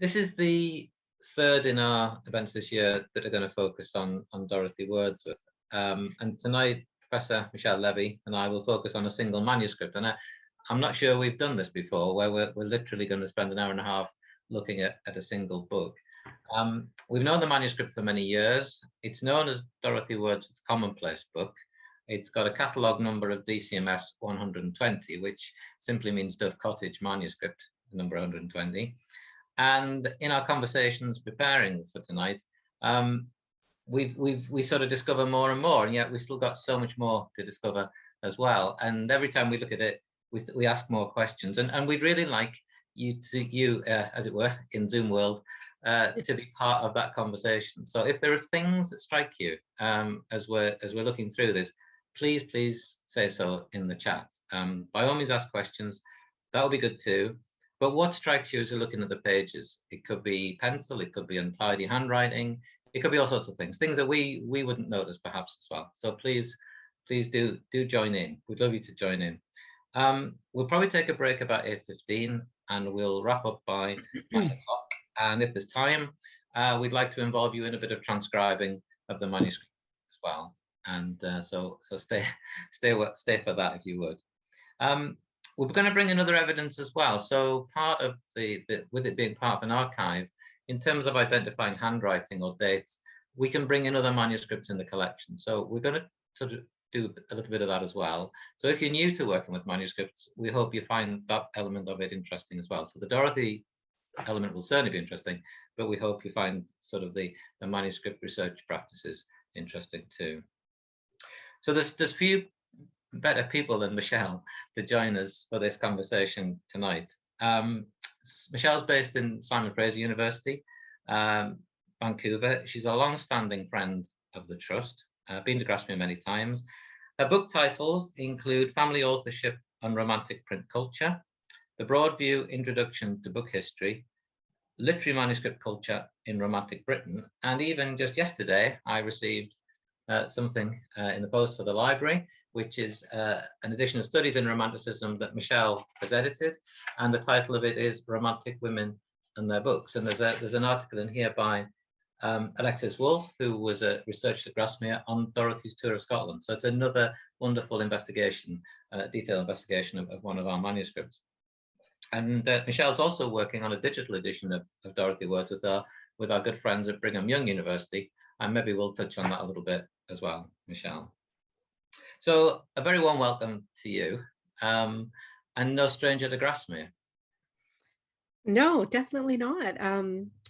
This is the third in our events this year that are going to focus on Dorothy Wordsworth. And tonight, Professor Michelle Levy and I will focus on a single manuscript. And I'm not sure we've done this before, where we're literally going to spend an hour and a half looking at a single book. We've known the manuscript for many years. It's known as Dorothy Wordsworth's Commonplace book. It's got a catalogue number of DCMS 120, which simply means Dove Cottage manuscript, number 120. And in our conversations preparing for tonight, we sort of discover more and more, and yet we've still got so much more to discover as well. And every time we look at it, we ask more questions. And we'd really like you, as it were, in Zoom world, to be part of that conversation. So if there are things that strike you as we're looking through this, please say so in the chat. By all means, ask questions. That would be good too. But what strikes you as you're looking at the pages? It could be pencil, it could be untidy handwriting, it could be all sorts of things that we wouldn't notice perhaps as well. So please do join in. We'd love you to join in. We'll probably take a break about 8:15 and we'll wrap up by 9 o'clock. And if there's time, we'd like to involve you in a bit of transcribing of the manuscript as well. And so stay for that if you would. We're going to bring in other evidence as well. So part of with it being part of an archive, in terms of identifying handwriting or dates, we can bring in other manuscripts in the collection. So we're going to sort of do a little bit of that as well. So if you're new to working with manuscripts, we hope you find that element of it interesting as well. So the Dorothy element will certainly be interesting, but we hope you find sort of the manuscript research practices interesting too. So there's few better people than Michelle to join us for this conversation tonight. Michelle's based in Simon Fraser University, Vancouver. She's a long-standing friend of the Trust, been to Grasmere many times. Her book titles include Family Authorship and Romantic Print Culture, The Broad View Introduction to Book History, Literary Manuscript Culture in Romantic Britain, and even just yesterday I received something in the post for the library, which is an edition of Studies in Romanticism that Michelle has edited, and the title of it is Romantic Women and Their Books. And there's an article in here by Alexis Wolfe, who was a researcher at Grasmere on Dorothy's tour of Scotland. So it's another wonderful investigation, detailed investigation of one of our manuscripts. And Michelle's also working on a digital edition of Dorothy Wordsworth with our good friends at Brigham Young University, and maybe we'll touch on that a little bit as well, Michelle. So a very warm welcome to you, and no stranger to Grasmere. No, definitely not.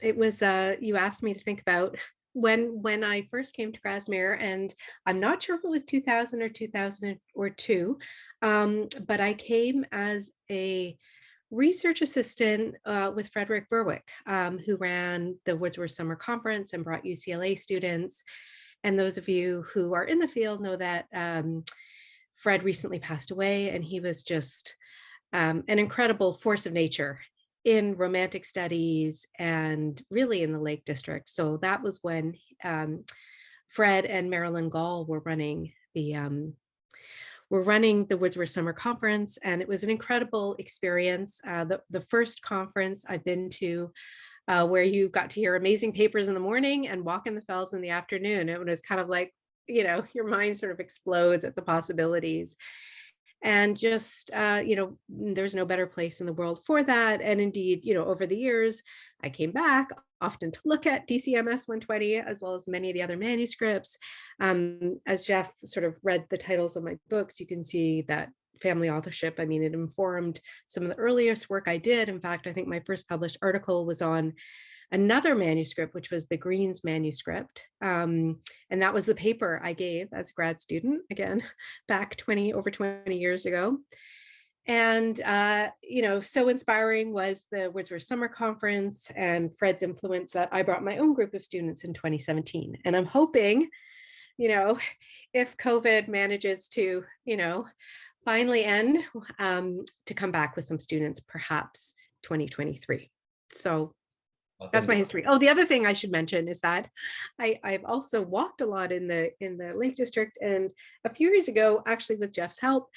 It was you asked me to think about when I first came to Grasmere, and I'm not sure if it was 2000 or 2002, but I came as a research assistant with Frederick Berwick, who ran the Wordsworth Summer Conference and brought UCLA students. And those of you who are in the field know that Fred recently passed away, and he was just an incredible force of nature in Romantic studies and really in the Lake District. So that was when Fred and Marilyn Gall were running the Wordsworth Summer Conference, and it was an incredible experience. The first conference I've been to where you got to hear amazing papers in the morning and walk in the fells in the afternoon. It was kind of like, you know, your mind sort of explodes at the possibilities. And just, you know, there's no better place in the world for that. And indeed, you know, over the years, I came back often to look at DCMS 120, as well as many of the other manuscripts. As Jeff sort of read the titles of my books, you can see that family authorship, I mean, it informed some of the earliest work I did. In fact, I think my first published article was on another manuscript, which was the Green's manuscript. And that was the paper I gave as a grad student, again, back over 20 years ago. And, you know, so inspiring was the Wordsworth Summer Conference and Fred's influence that I brought my own group of students in 2017. And I'm hoping, you know, if COVID manages to, you know, finally end, to come back with some students, perhaps 2023. So that's my history. Oh, the other thing I should mention is that I've also walked a lot in the Lake District, and a few years ago, actually with Jeff's help,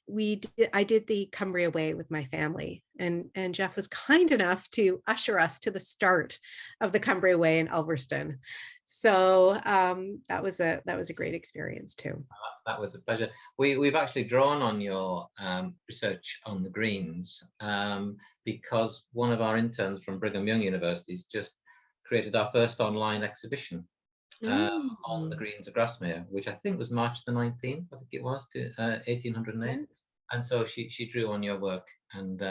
I did the Cumbria Way with my family, and Jeff was kind enough to usher us to the start of the Cumbria Way in Ulverston. So that was a great experience too. That was a pleasure. We've actually drawn on your research on the Greens because one of our interns from Brigham Young University's just created our first online exhibition on the Greens of Grasmere, which I think was March the 19th, I think it was, to 1808. Yeah. And so she drew on your work. And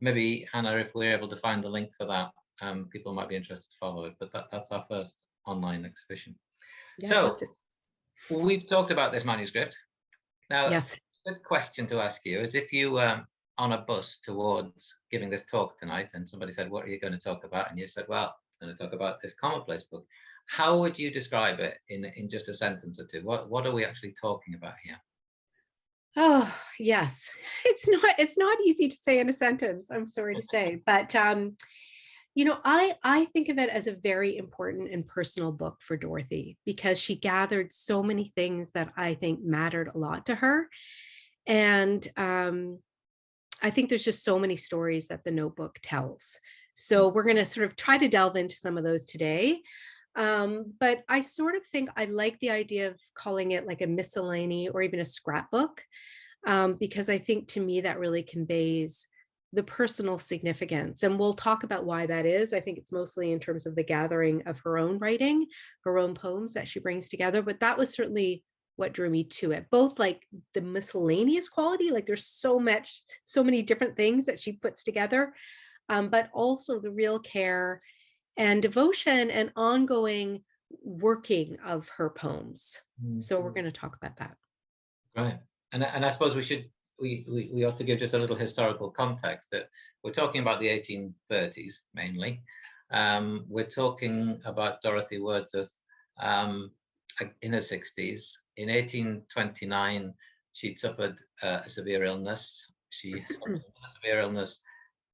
maybe, Hannah, if we're able to find the link for that, people might be interested to follow it. But that's our first online exhibition. Yeah, so we've talked about this manuscript. Now, yes. A good question to ask you is, if you were on a bus towards giving this talk tonight and somebody said, what are you going to talk about? And you said, well, I'm going to talk about this Commonplace book. How would you describe it in just a sentence or two? What are we actually talking about here? Oh, yes. It's not easy to say in a sentence, I'm sorry to say, but you know, I think of it as a very important and personal book for Dorothy, because she gathered so many things that I think mattered a lot to her. And I think there's just so many stories that the notebook tells. So we're going to sort of try to delve into some of those today. But I sort of think I like the idea of calling it like a miscellany or even a scrapbook, because I think to me that really conveys the personal significance. And we'll talk about why that is. I think it's mostly in terms of the gathering of her own writing, her own poems that she brings together. But that was certainly what drew me to it, both like the miscellaneous quality, like there's so many different things that she puts together, but also the real care and devotion and ongoing working of her poems. So we're going to talk about that. Right. And I suppose we ought to give just a little historical context that we're talking about the 1830s mainly. We're talking about Dorothy Wordsworth in her 60s. In 1829, she'd suffered a severe illness. She suffered a severe illness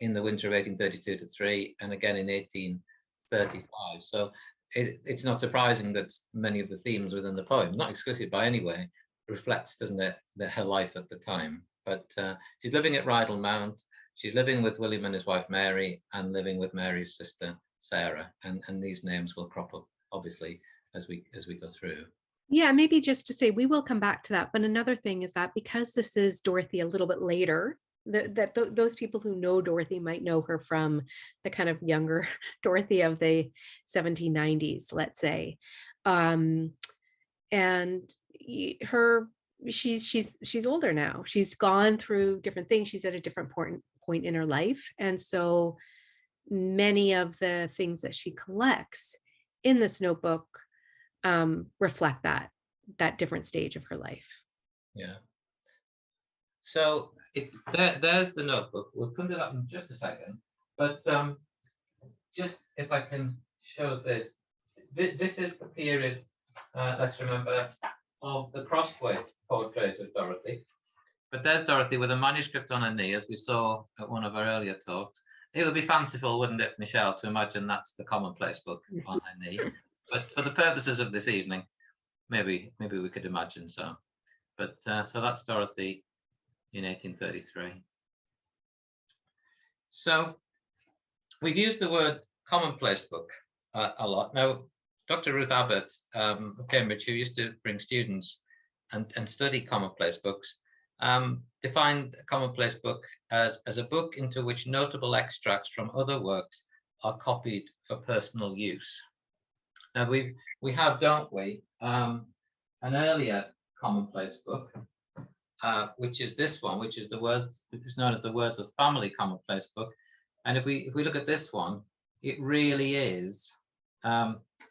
in the winter of 1832-3, and again in 1835. So it's not surprising that many of the themes within the poem, not exclusive by any way, reflects, doesn't it, her life at the time. But she's living at Rydal Mount. She's living with William and his wife Mary, and living with Mary's sister Sarah. And these names will crop up obviously as we go through. Yeah, maybe just to say, we will come back to that. But another thing is that because this is Dorothy a little bit later, those people who know Dorothy might know her from the kind of younger Dorothy of the 1790s, let's say. And she's older now. She's gone through different things. She's at a different point in her life. And so many of the things that she collects in this notebook reflect that different stage of her life. Yeah. So there's the notebook. We'll come to that in just a second. But just if I can show this, this is the period, let's remember, of the crossway portrait of Dorothy. But there's Dorothy with a manuscript on her knee, as we saw at one of our earlier talks. It would be fanciful, wouldn't it, Michelle, to imagine that's the Commonplace book on her knee. But for the purposes of this evening, maybe we could imagine so. But so that's Dorothy in 1833. So we've used the word Commonplace book a lot. Now, Dr. Ruth Abbott of Cambridge, who used to bring students and study Commonplace books, defined a Commonplace book as a book into which notable extracts from other works are copied for personal use. Now we have, don't we, an earlier Commonplace book, which is this one, which is it's known as the Wordsworth Family Commonplace book. And if we look at this one, it really is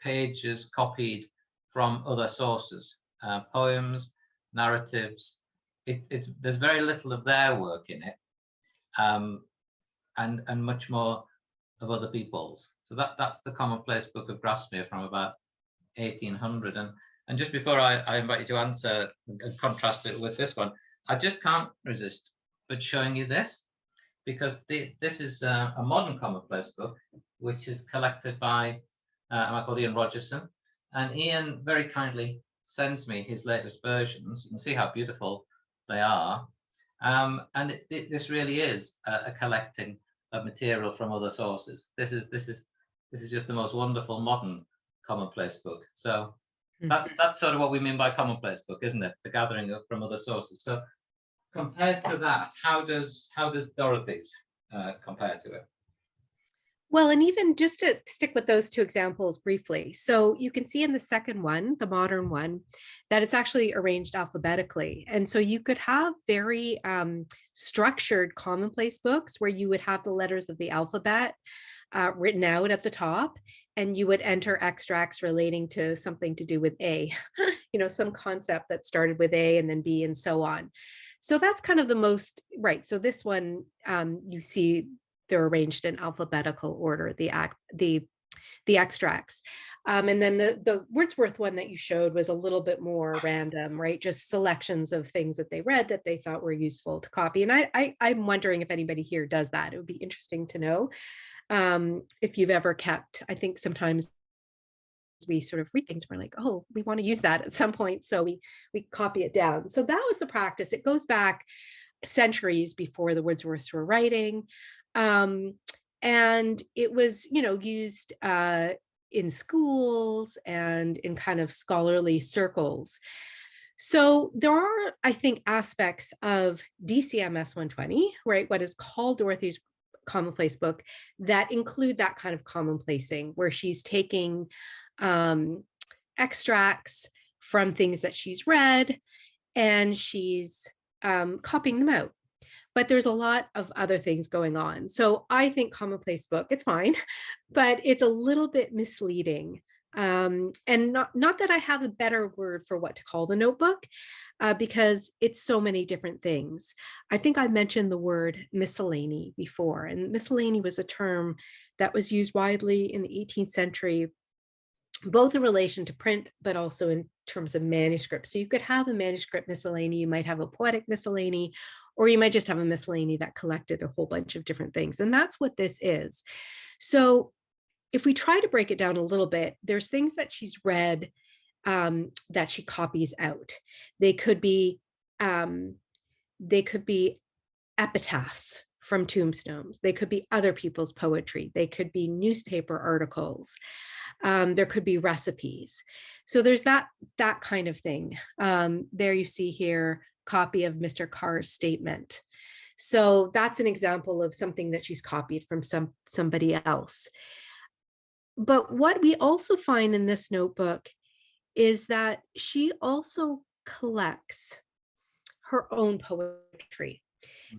pages copied from other sources, poems, narratives. There's very little of their work in it, and much more of other people's. So that's the Commonplace Book of Grasmere from about 1800. And just before I invite you to answer and contrast it with this one, I just can't resist but showing you this, because this is a modern Commonplace book, which is collected by a man called Ian Rogerson. And Ian very kindly sends me his latest versions. You can see how beautiful they are. This really is a collecting of material from other sources. This is just the most wonderful modern commonplace book. So that's sort of what we mean by commonplace book, isn't it? The gathering of from other sources. So compared to that, how does Dorothy's compare to it? Well, and even just to stick with those two examples briefly. So you can see in the second one, the modern one, that it's actually arranged alphabetically. And so you could have very structured commonplace books where you would have the letters of the alphabet written out at the top, and you would enter extracts relating to something to do with A, some concept that started with A and then B and so on. So that's kind of the most, right. So this one, you see they're arranged in alphabetical order, the extracts. And then the Wordsworth one that you showed was a little bit more random, right? Just selections of things that they read that they thought were useful to copy. And I'm wondering if anybody here does that. It would be interesting to know if you've ever kept. I think sometimes we sort of read things, we're like, oh, we want to use that at some point. So we copy it down. So that was the practice. It goes back centuries before the Wordsworths were writing. And it was, used in schools and in kind of scholarly circles. So there are, I think, aspects of DCMS 120, right, what is called Dorothy's Commonplace book, that include that kind of commonplacing, where she's taking extracts from things that she's read and she's copying them out. But there's a lot of other things going on. So I think commonplace book, it's fine, but it's a little bit misleading. And not that I have a better word for what to call the notebook, because it's so many different things. I think I mentioned the word miscellany before, and miscellany was a term that was used widely in the 18th century, both in relation to print, but also in terms of manuscript. So you could have a manuscript miscellany, you might have a poetic miscellany, or you might just have a miscellany that collected a whole bunch of different things. And that's what this is. So if we try to break it down a little bit, there's things that she's read that she copies out. They could be epitaphs from tombstones. They could be other people's poetry. They could be newspaper articles. There could be recipes. So there's that kind of thing. There you see here, copy of Mr. Carr's statement. So that's an example of something that she's copied from somebody else. But what we also find in this notebook is that she also collects her own poetry.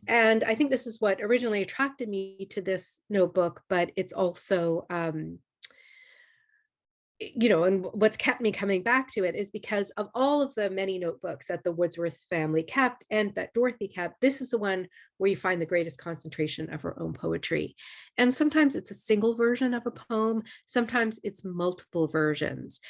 And I think this is what originally attracted me to this notebook, but it's also and what's kept me coming back to it is because of all of the many notebooks that the Wordsworth family kept and that Dorothy kept, this is the one where you find the greatest concentration of her own poetry. And sometimes it's a single version of a poem, sometimes it's multiple versions.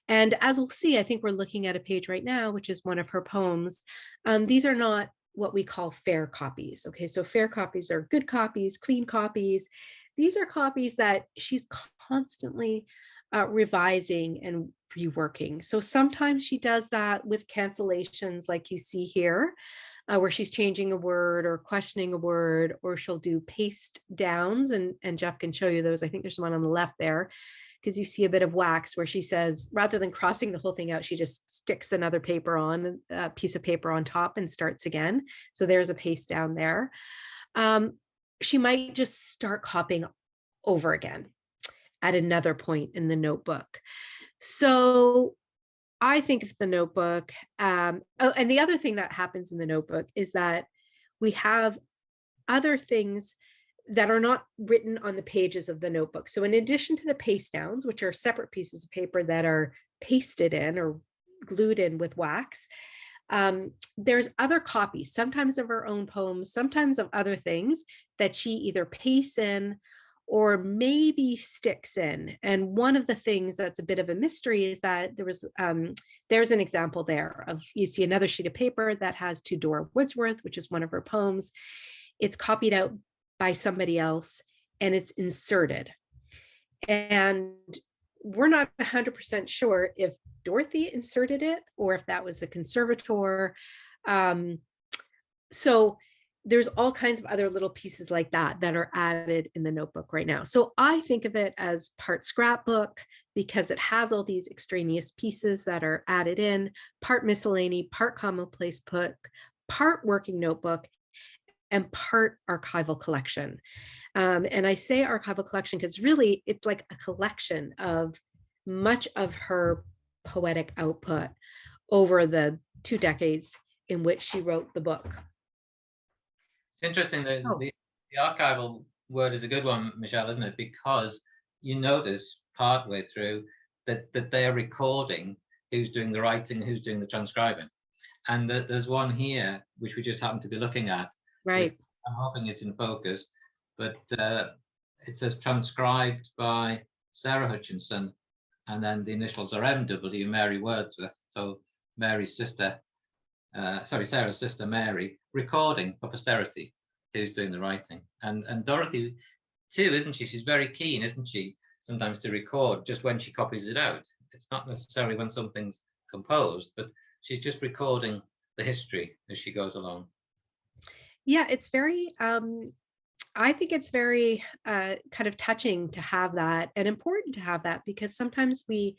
And as we'll see, I think we're looking at a page right now, which is one of her poems. These are not what we call fair copies. Okay, so fair copies are good copies, clean copies. These are copies that she's constantly revising and reworking. So sometimes she does that with cancellations like you see here, where she's changing a word or questioning a word, or she'll do paste downs, and Jeff can show you those. I think there's one on the left there, because you see a bit of wax where she says, rather than crossing the whole thing out, she just sticks another paper on, a piece of paper on top, and starts again. So there's a paste down there. She might just start copying over again at another point in the notebook. So I think of the notebook, and the other thing that happens in the notebook is that we have other things that are not written on the pages of the notebook. So in addition to the paste downs, which are separate pieces of paper that are pasted in or glued in with wax, there's other copies, sometimes of her own poems, sometimes of other things that she either pastes in or maybe sticks in. And one of the things that's a bit of a mystery is that there's an example there of, you see another sheet of paper that has To Dora Wordsworth, which is one of her poems. It's copied out by somebody else and it's inserted. And we're not 100% sure if Dorothy inserted it or if that was a conservator. So there's all kinds of other little pieces like that that are added in the notebook right now. So I think of it as part scrapbook because it has all these extraneous pieces that are added in, part miscellany, part commonplace book, part working notebook, and part archival collection. And I say archival collection because really it's like a collection of much of her poetic output over the 2 decades in which she wrote the book. It's interesting that So, the archival word is a good one, Michelle, isn't it? Because you notice partway through that they are recording who's doing the writing, who's doing the transcribing. And that there's one here, which we just happen to be looking at, which right. I'm hoping it's in focus, but it says transcribed by Sarah Hutchinson, and then the initials are MW, Mary Wordsworth. So Mary's sister, Sarah's sister Mary, recording for posterity who's doing the writing. And Dorothy too, isn't she? She's very keen, isn't she, sometimes to record just when she copies it out. It's not necessarily when something's composed, but she's just recording the history as she goes along. Yeah, it's very, I think it's very kind of touching to have that and important to have that because sometimes we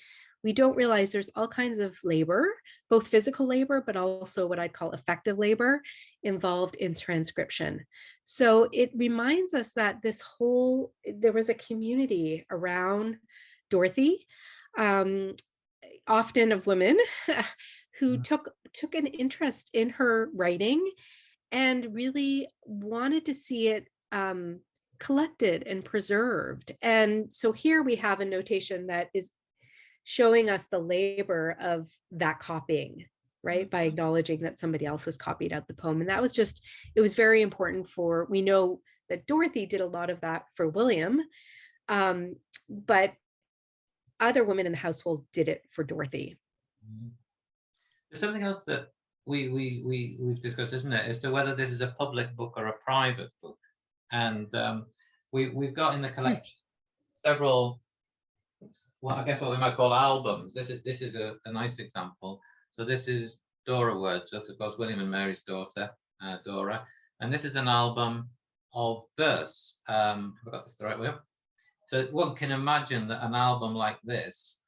don't realize there's all kinds of labor, both physical labor, but also what I call effective labor involved in transcription. So it reminds us that there was a community around Dorothy, often of women who took an interest in her writing and really wanted to see it collected and preserved. And so here we have a notation that is showing us the labor of that copying, right? By acknowledging that somebody else has copied out the poem. And that was just, it was very important we know that Dorothy did a lot of that for William, but other women in the household did it for Dorothy. There's something else that we've discussed, isn't it, as to whether this is a public book or a private book. And we've got in the collection several, well, I guess what we might call albums. This is a nice example. So this is Dora Wordsworth, of course, William and Mary's daughter, Dora. And this is an album of verse. Have I got this the right way up? So one can imagine that an album like this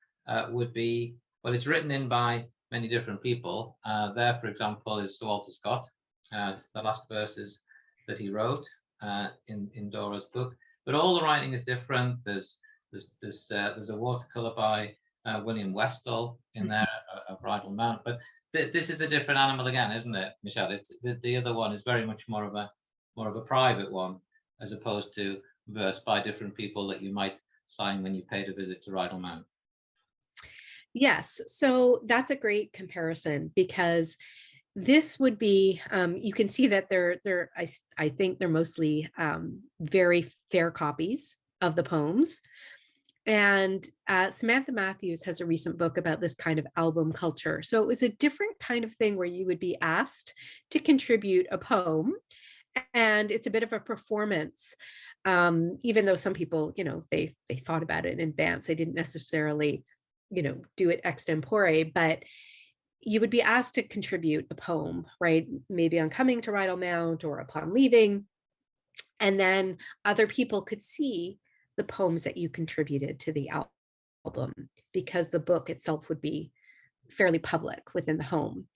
would be, well, it's written in by many different people. There, for example, is Sir Walter Scott, the last verses that he wrote in Dora's book. But all the writing is different. There's a watercolor by William Westall in there of Rydal Mount. But this is a different animal again, isn't it, Michelle? It's the other one is very much more of a private one, as opposed to verse by different people that you might sign when you paid a visit to Rydal Mount. Yes, so that's a great comparison because this would be, you can see that I think they're mostly very fair copies of the poems. And Samantha Matthews has a recent book about this kind of album culture. So it was a different kind of thing where you would be asked to contribute a poem, and it's a bit of a performance. Even though some people, they thought about it in advance, they didn't necessarily, do it extempore, but you would be asked to contribute a poem, right? Maybe on coming to Rydal Mount or upon leaving. And then other people could see the poems that you contributed to the album because the book itself would be fairly public within the home.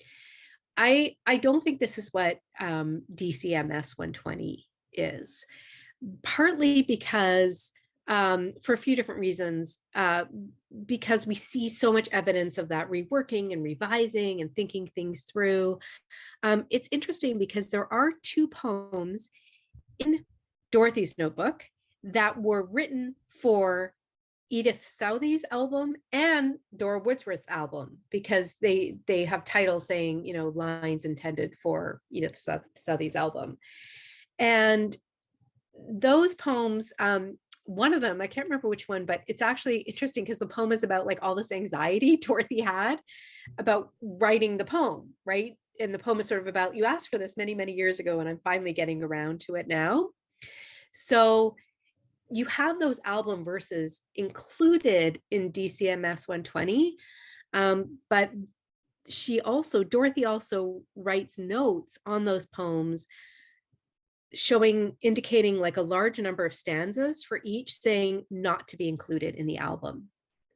I don't think this is what DCMS 120 is, partly because for a few different reasons, because we see so much evidence of that reworking and revising and thinking things through. It's interesting because there are 2 poems in Dorothy's notebook that were written for Edith Southey's album and Dora Wordsworth's album because they have titles saying, lines intended for Edith Southey's album. And those poems, one of them, I can't remember which one, but it's actually interesting because the poem is about like all this anxiety Dorothy had about writing the poem, right? And the poem is sort of about, you asked for this many, many years ago, and I'm finally getting around to it now. So you have those album verses included in DCMS 120, but Dorothy also writes notes on those poems indicating like a large number of stanzas for each, saying not to be included in the album,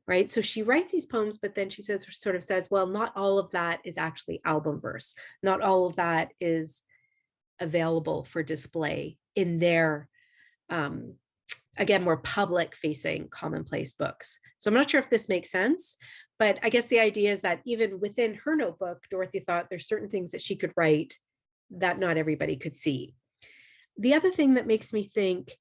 right? So she writes these poems, but then she sort of says, well, not all of that is actually album verse. Not all of that is available for display in their, again, more public facing commonplace books. So I'm not sure if this makes sense, but I guess the idea is that even within her notebook, Dorothy thought there's certain things that she could write that not everybody could see. The other thing that makes me think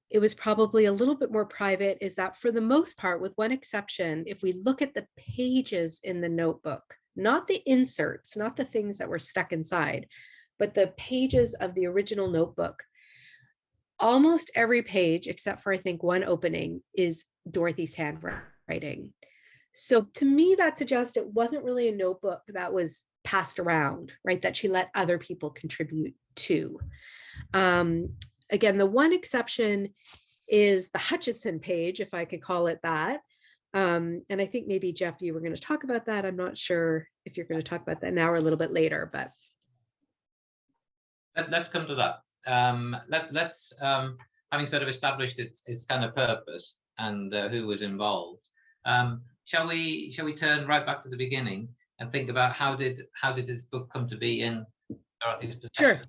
it was probably a little bit more private is that for the most part, with one exception, if we look at the pages in the notebook, not the inserts, not the things that were stuck inside, but the pages of the original notebook, almost every page, except for I think one opening, is Dorothy's handwriting. So to me, that suggests it wasn't really a notebook that was passed around, right? That she let other people contribute to. Again, the one exception is the Hutchinson page, if I could call it that. And I think maybe, Jeff, you were going to talk about that. I'm not sure if you're going to talk about that now or a little bit later, but. Let's come to that. Let's having sort of established its kind of purpose and who was involved. Shall we turn right back to the beginning and think about how did this book come to be in Dorothy's possession? Sure.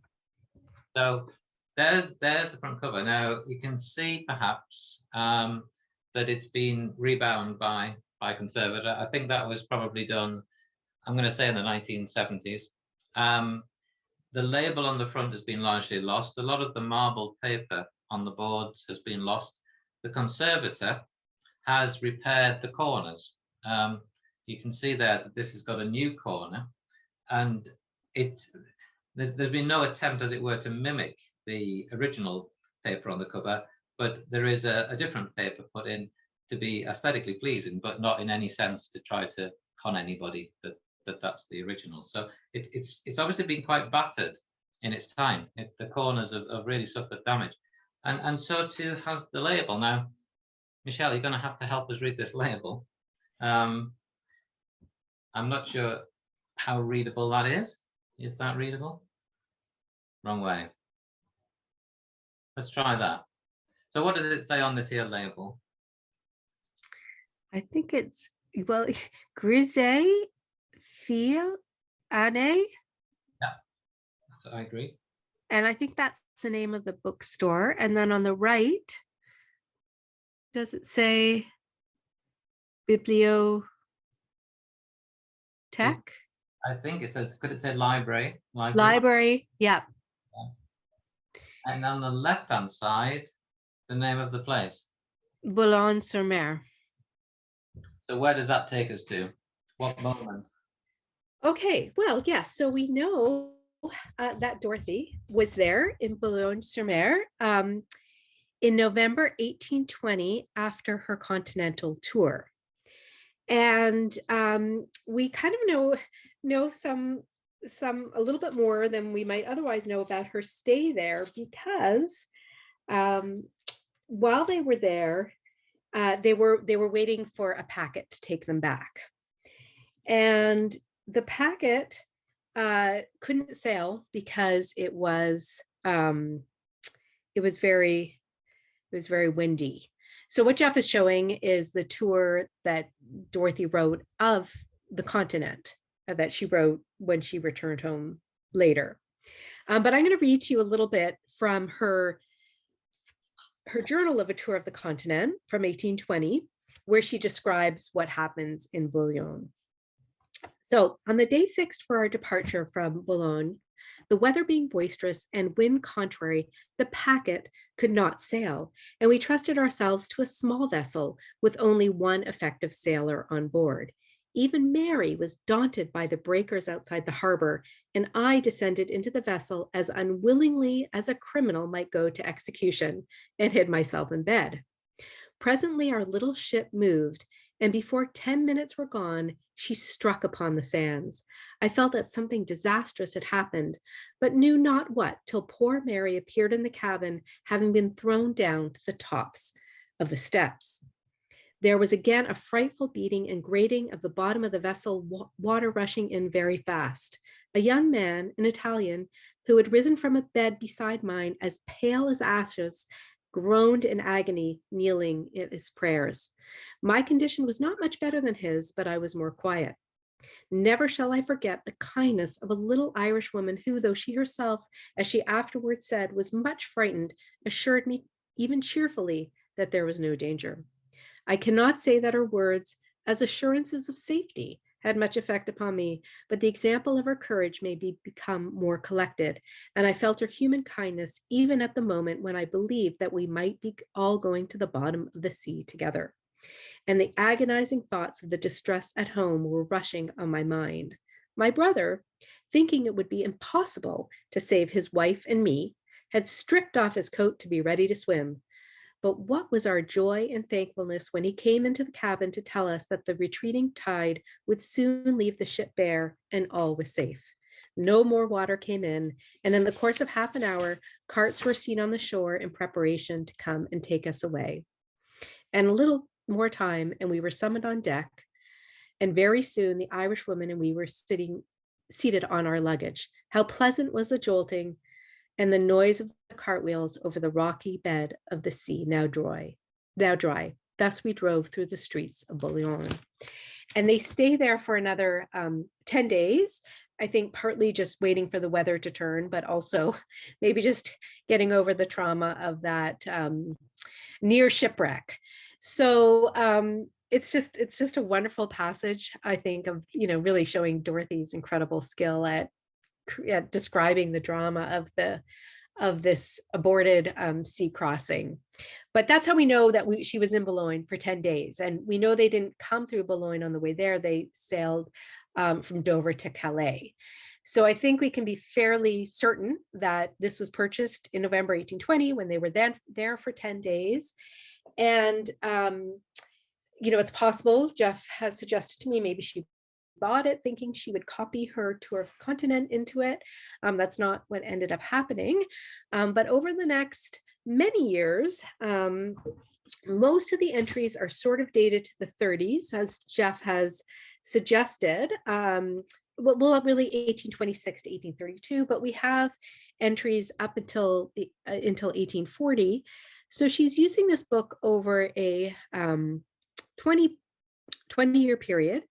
So there's the front cover. Now you can see perhaps that it's been rebound by a conservator. I think that was probably done, I'm going to say, in the 1970s. The label on the front has been largely lost. A lot of the marbled paper on the boards has been lost. The conservator has repaired the corners. You can see there that this has got a new corner, and there's been no attempt, as it were, to mimic the original paper on the cover, but there is a different paper put in to be aesthetically pleasing, but not in any sense to try to con anybody that's the original. So it's obviously been quite battered in its time. The corners have really suffered damage, and so too has the label. Now, Michelle, you're going to have to help us read this label. I'm not sure how readable that is. Is that readable? Wrong way. Let's try that. So what does it say on this here label? I think it's, well, Grise Fille Année. Yeah, so I agree. And I think that's the name of the bookstore. And then on the right, does it say Bibliotech? I think it says, could it say library? Library, yeah. And on the left-hand side, the name of the place. Boulogne-sur-Mer. So where does that take us to? What moment? Okay, well, yes. So we know that Dorothy was there in Boulogne-sur-Mer in November 1820 after her continental tour. And we kind of know a little bit more than we might otherwise know about her stay there, because while they were there, they were waiting for a packet to take them back, and the packet couldn't sail because it was very windy. So what Jeff is showing is the tour that Dorothy wrote of the continent that she wrote when she returned home later. But I'm going to read to you a little bit from her journal of a tour of the continent from 1820, where she describes what happens in Boulogne. So on the day fixed for our departure from Boulogne, the weather being boisterous and wind contrary, the packet could not sail, and we trusted ourselves to a small vessel with only one effective sailor on board. Even Mary was daunted by the breakers outside the harbor, and I descended into the vessel as unwillingly as a criminal might go to execution, and hid myself in bed. Presently our little ship moved, and before 10 minutes were gone, she struck upon the sands. I felt that something disastrous had happened, but knew not what, till poor Mary appeared in the cabin, having been thrown down to the tops of the steps. There was again a frightful beating and grating of the bottom of the vessel, water rushing in very fast. A young man, an Italian, who had risen from a bed beside mine, as pale as ashes, groaned in agony, kneeling in his prayers. My condition was not much better than his, but I was more quiet. Never shall I forget the kindness of a little Irish woman who, though she herself, as she afterwards said, was much frightened, assured me, even cheerfully, that there was no danger. I cannot say that her words, as assurances of safety, had much effect upon me, but the example of her courage made me become more collected, and I felt her human kindness even at the moment when I believed that we might be all going to the bottom of the sea together. And the agonizing thoughts of the distress at home were rushing on my mind. My brother, thinking it would be impossible to save his wife and me, had stripped off his coat to be ready to swim. But what was our joy and thankfulness when he came into the cabin to tell us that the retreating tide would soon leave the ship bare and all was safe. No more water came in, and in the course of half an hour, carts were seen on the shore in preparation to come and take us away. And a little more time, and we were summoned on deck, and very soon the Irish woman and we were seated on our luggage. How pleasant was the jolting and the noise of the cartwheels over the rocky bed of the sea, now dry. Thus we drove through the streets of Boulogne. And they stay there for another 10 days, I think partly just waiting for the weather to turn, but also maybe just getting over the trauma of that near shipwreck. So it's just a wonderful passage, I think, of, really showing Dorothy's incredible skill at describing the drama of this aborted sea crossing. But that's how we know that she was in Boulogne for 10 days. And we know they didn't come through Boulogne on the way there. They sailed from Dover to Calais. So I think we can be fairly certain that this was purchased in November 1820 when they were then there for 10 days. And, it's possible, Jeff has suggested to me, maybe she bought it thinking she would copy her tour of continent into it. That's not what ended up happening. But over the next many years, most of the entries are sort of dated to the 30s, as Jeff has suggested. Well, really 1826 to 1832, but we have entries up until 1840. So she's using this book over a 20-year period.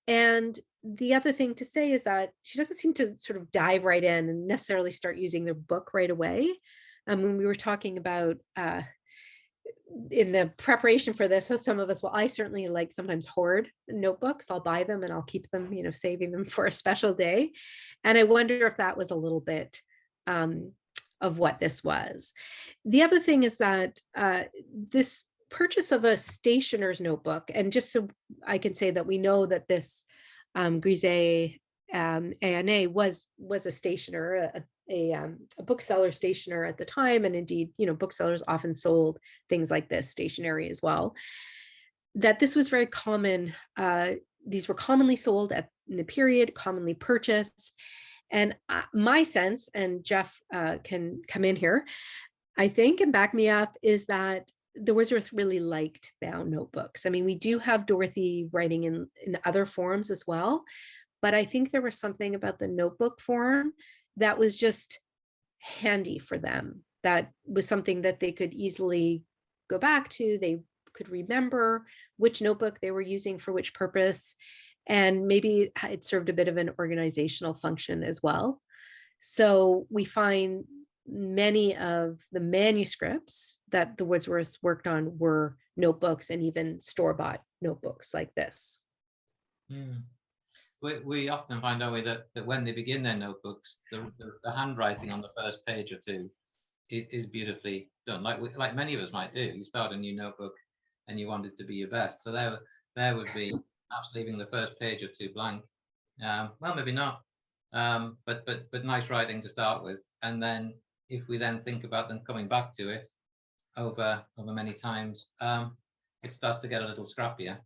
And the other thing to say is that she doesn't seem to sort of dive right in and necessarily start using the book right away. When we were talking about in the preparation for this, so some of us, well, I certainly like sometimes hoard notebooks. I'll buy them and I'll keep them, saving them for a special day. And I wonder if that was a little bit of what this was. The other thing is that this purchase of a stationer's notebook, and just so I can say that we know that this Griset ANA was a stationer, a bookseller stationer at the time, and indeed, booksellers often sold things like this, stationery as well. That this was very common. These were commonly sold in the period, commonly purchased. And my sense, and Jeff can come in here, I think, and back me up, is that the Wordsworth really liked bound notebooks. I mean, we do have Dorothy writing in other forms as well, but I think there was something about the notebook form that was just handy for them. That was something that they could easily go back to. They could remember which notebook they were using for which purpose. And maybe it served a bit of an organizational function as well. So we find many of the manuscripts that the Wordsworths worked on were notebooks, and even store-bought notebooks like this. We often find, don't we, that when they begin their notebooks, the handwriting on the first page or two is beautifully done, like many of us might do. You start a new notebook and you want it to be your best. So there would be perhaps leaving the first page or two blank. Well, maybe not, but nice writing to start with, and then if we then think about them coming back to it over many times, it starts to get a little scrappier.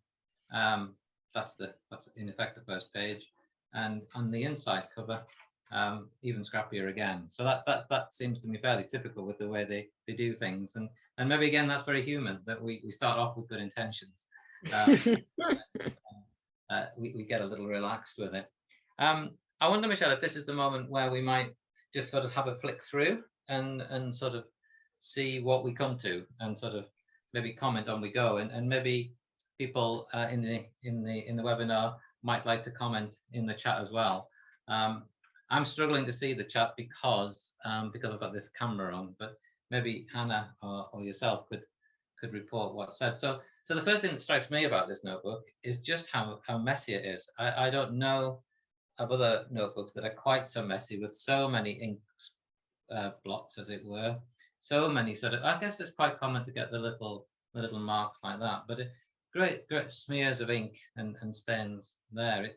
That's in effect the first page. And on the inside cover, even scrappier again. So that seems to me fairly typical with the way they do things. And maybe again, that's very human, that we start off with good intentions. We get a little relaxed with it. I wonder, Michelle, if this is the moment where we might just sort of have a flick through and sort of see what we come to, and sort of maybe comment on we go, and maybe people in the webinar might like to comment in the chat as well. I'm struggling to see the chat because I've got this camera on, but maybe Hannah or yourself could report what's said. So the first thing that strikes me about this notebook is just how messy it is. I don't know of other notebooks that are quite so messy, with so many ink blots, as it were. So many sort of, I guess it's quite common to get the little marks like that, but great smears of ink and stains there.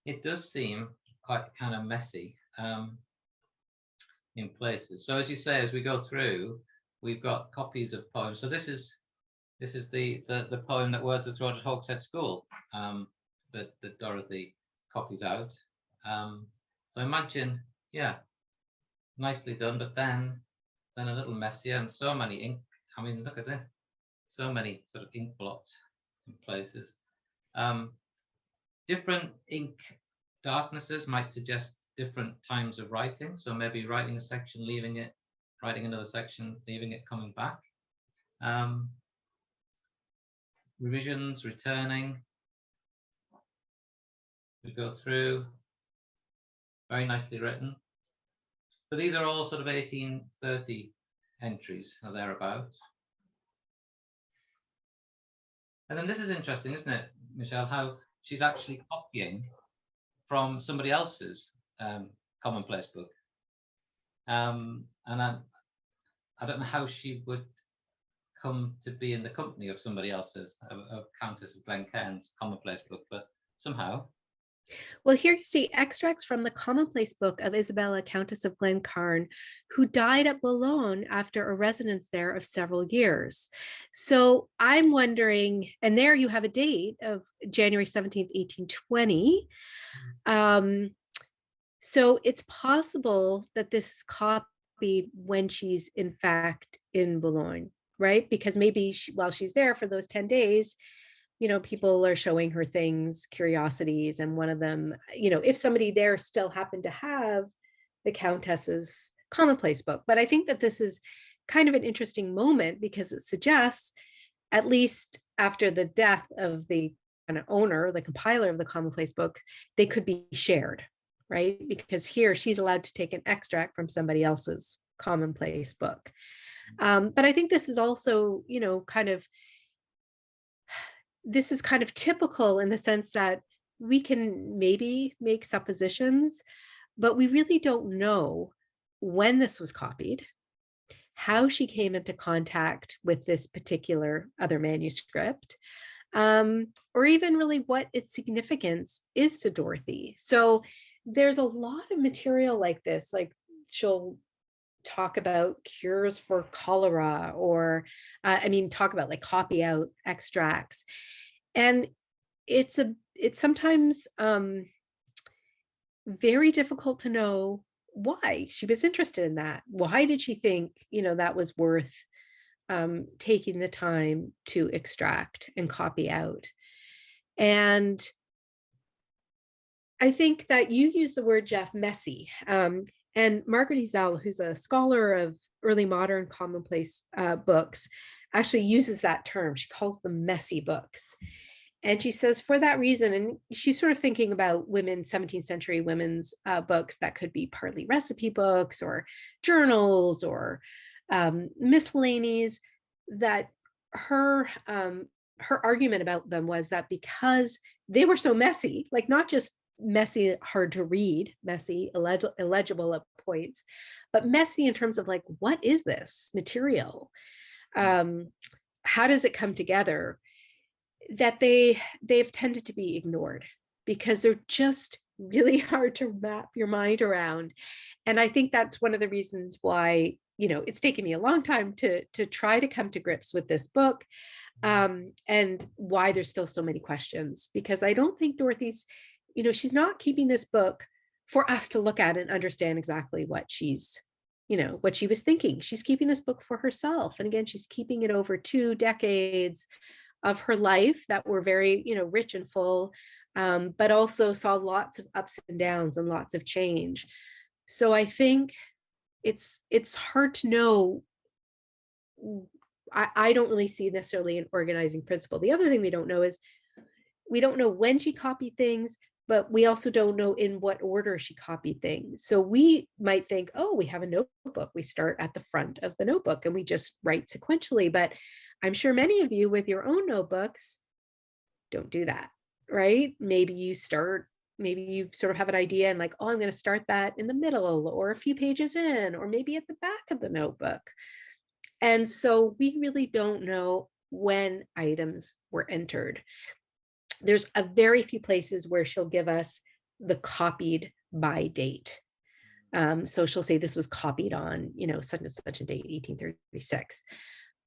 It does seem quite kind of messy in places. So as you say, as we go through, we've got copies of poems. So this is the poem that Wordsworth wrote at Hawkshead School, that Dorothy copies out. So imagine, yeah, nicely done, but then a little messier, and so many ink. I mean, look at this, so many sort of ink blots in places. Different ink darknesses might suggest different times of writing. So maybe writing a section, leaving it, writing another section, leaving it, coming back. Revisions, returning. We go through, very nicely written. But these are all sort of 1830 entries or thereabouts. And then this is interesting, isn't it, Michelle, how she's actually copying from somebody else's Commonplace book. And I don't know how she would come to be in the company of somebody else's, of Countess of Glencairn's Commonplace book, but somehow. Well, here you see extracts from the Commonplace book of Isabella, Countess of Glencairn, who died at Boulogne after a residence there of several years. So I'm wondering, and there you have a date of January 17th, 1820. So it's possible that this is copied when she's in fact in Boulogne, right? Because maybe while she's there for those 10 days, people are showing her things, curiosities, and one of them, if somebody there still happened to have the Countess's Commonplace book. But I think that this is kind of an interesting moment because it suggests, at least after the death of the kind of owner, the compiler of the Commonplace book, they could be shared, right? Because here she's allowed to take an extract from somebody else's Commonplace book. But I think this is also, this is kind of typical in the sense that we can maybe make suppositions, but we really don't know when this was copied, how she came into contact with this particular other manuscript, or even really what its significance is to Dorothy. So there's a lot of material like this, like she'll talk about cures for cholera, or talk about like copy out extracts. And it's sometimes very difficult to know why she was interested in that. Why did she think, that was worth taking the time to extract and copy out? And I think that you use the word, Jeff, messy. And Margaret Ezel, who's a scholar of early modern Commonplace books, actually uses that term. She calls them messy books. And she says for that reason, and she's sort of thinking about 17th century women's books that could be partly recipe books or journals or miscellanies, that her argument about them was that because they were so messy, like not just messy, hard to read, messy, illegible at points, but messy in terms of like, what is this material? How does it come together? That they've tended to be ignored because they're just really hard to wrap your mind around. And I think that's one of the reasons why, it's taken me a long time to try to come to grips with this book, and why there's still so many questions, because I don't think Dorothy's, she's not keeping this book for us to look at and understand exactly what she's, what she was thinking. She's keeping this book for herself. And again, she's keeping it over 2 decades of her life that were very, rich and full, but also saw lots of ups and downs and lots of change. So I think it's hard to know. I don't really see necessarily an organizing principle. The other thing we don't know is we don't know when she copied things, but we also don't know in what order she copied things. So we might think, oh, we have a notebook. We start at the front of the notebook and we just write sequentially. But I'm sure many of you with your own notebooks don't do that, right? Maybe you sort of have an idea and like, oh, I'm going to start that in the middle or a few pages in, or maybe at the back of the notebook. And so we really don't know when items were entered. There's a very few places where she'll give us the copied by date. So she'll say this was copied on, such and such a date, 1836.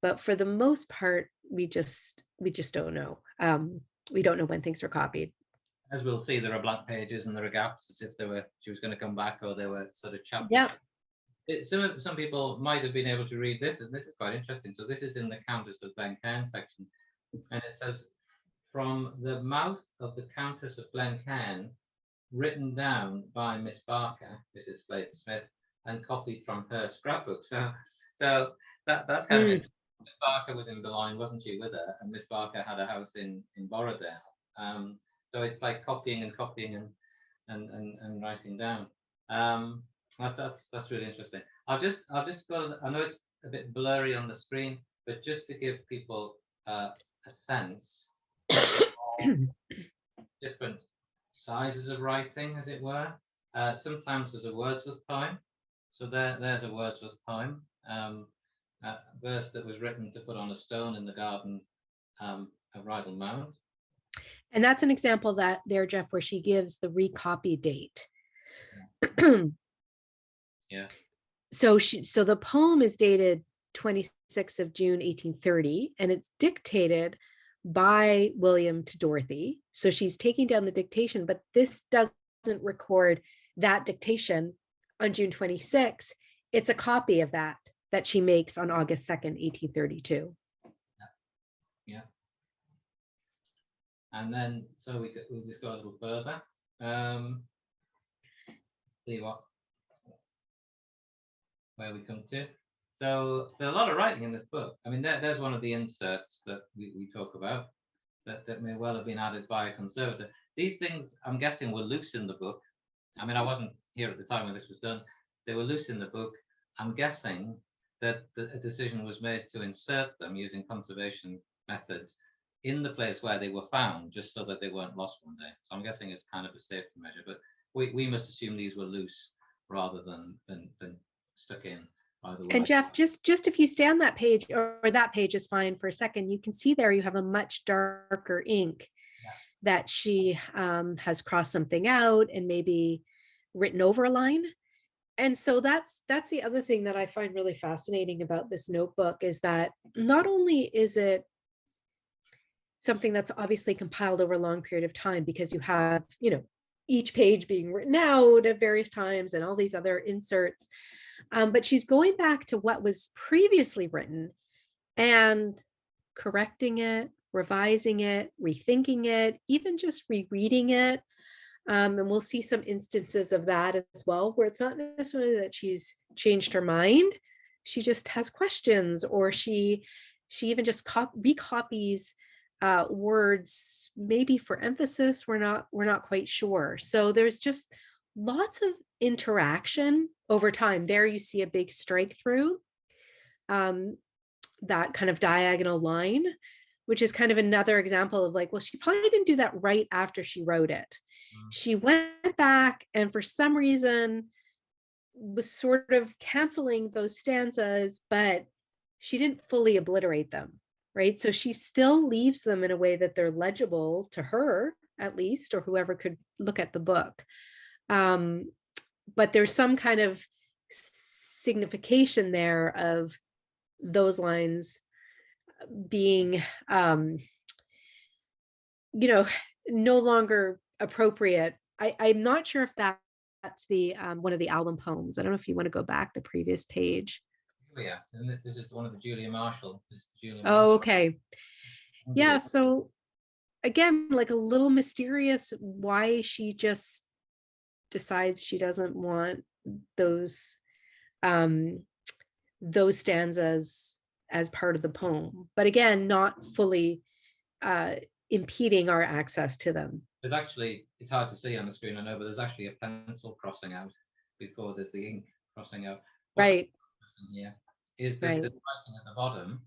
But for the most part, we just don't know. We don't know when things were copied. As we'll see, there are blank pages and there are gaps, as if she was going to come back, or they were sort of chapters. Yeah. Some people might have been able to read this, and this is quite interesting. So this is in the Countess of Glencairn section, and it says, from the mouth of the Countess of Glencairn, written down by Miss Barker, Mrs. Slade Smith, and copied from her scrapbook. So that's kind of interesting. Miss Barker was in Boulogne, wasn't she, with her? And Miss Barker had a house in Borrowdale. So it's like copying and writing down. That's really interesting. I'll just go. I know it's a bit blurry on the screen, but just to give people a sense of different sizes of writing, as it were. Sometimes there's a Wordsworth poem. So there's a Wordsworth poem, a verse that was written to put on a stone in the garden of Rydal Mount. And that's an example that there, Jeff, where she gives the recopy date. Yeah. So the poem is dated 26th of June, 1830, and it's dictated by William to Dorothy. So she's taking down the dictation, but this doesn't record that dictation on June 26. It's a copy of that she makes on August 2nd, 1832. Yeah. And then, so we'll just go a little further. See where we come to. So there's a lot of writing in this book. I mean, there's one of the inserts that we talk about that may well have been added by a conservator. These things, I'm guessing, were loose in the book. I mean, I wasn't here at the time when this was done. They were loose in the book. I'm guessing that a decision was made to insert them using conservation methods in the place where they were found, just so that they weren't lost one day. So I'm guessing it's kind of a safety measure, but we must assume these were loose rather than stuck in. And Jeff, just if you stay on that page, or that page is fine for a second, you can see there you have a much darker ink that she has crossed something out and maybe written over a line. And so that's the other thing that I find really fascinating about this notebook, is that not only is it something that's obviously compiled over a long period of time, because you have, each page being written out at various times and all these other inserts, but she's going back to what was previously written and correcting it, revising it, rethinking it, even just rereading it. And we'll see some instances of that as well, where it's not necessarily that she's changed her mind. She just has questions, or she even just recopies words, maybe for emphasis. We're not quite sure. So there's just lots of interaction over time. There you see a big strike through, that kind of diagonal line, which is kind of another example of like, well, she probably didn't do that right after she wrote it. She went back and for some reason was sort of canceling those stanzas, but she didn't fully obliterate them, right? So she still leaves them in a way that they're legible to her, at least, or whoever could look at the book. But there's some kind of signification there of those lines being, no longer appropriate. I'm not sure if that's the one of the album poems. I don't know if you want to go back the previous page. Oh, yeah, isn't it? This is one of the Julia Marshall. This is the Julia Oh, Marshall. okay. Yeah, so again, like a little mysterious why she just decides she doesn't want those stanzas as part of the poem, but again, not fully impeding our access to them. There's actually, it's hard to see on the screen, I know, but there's actually a pencil crossing out before there's the ink crossing out. What's right here is that the writing at the bottom,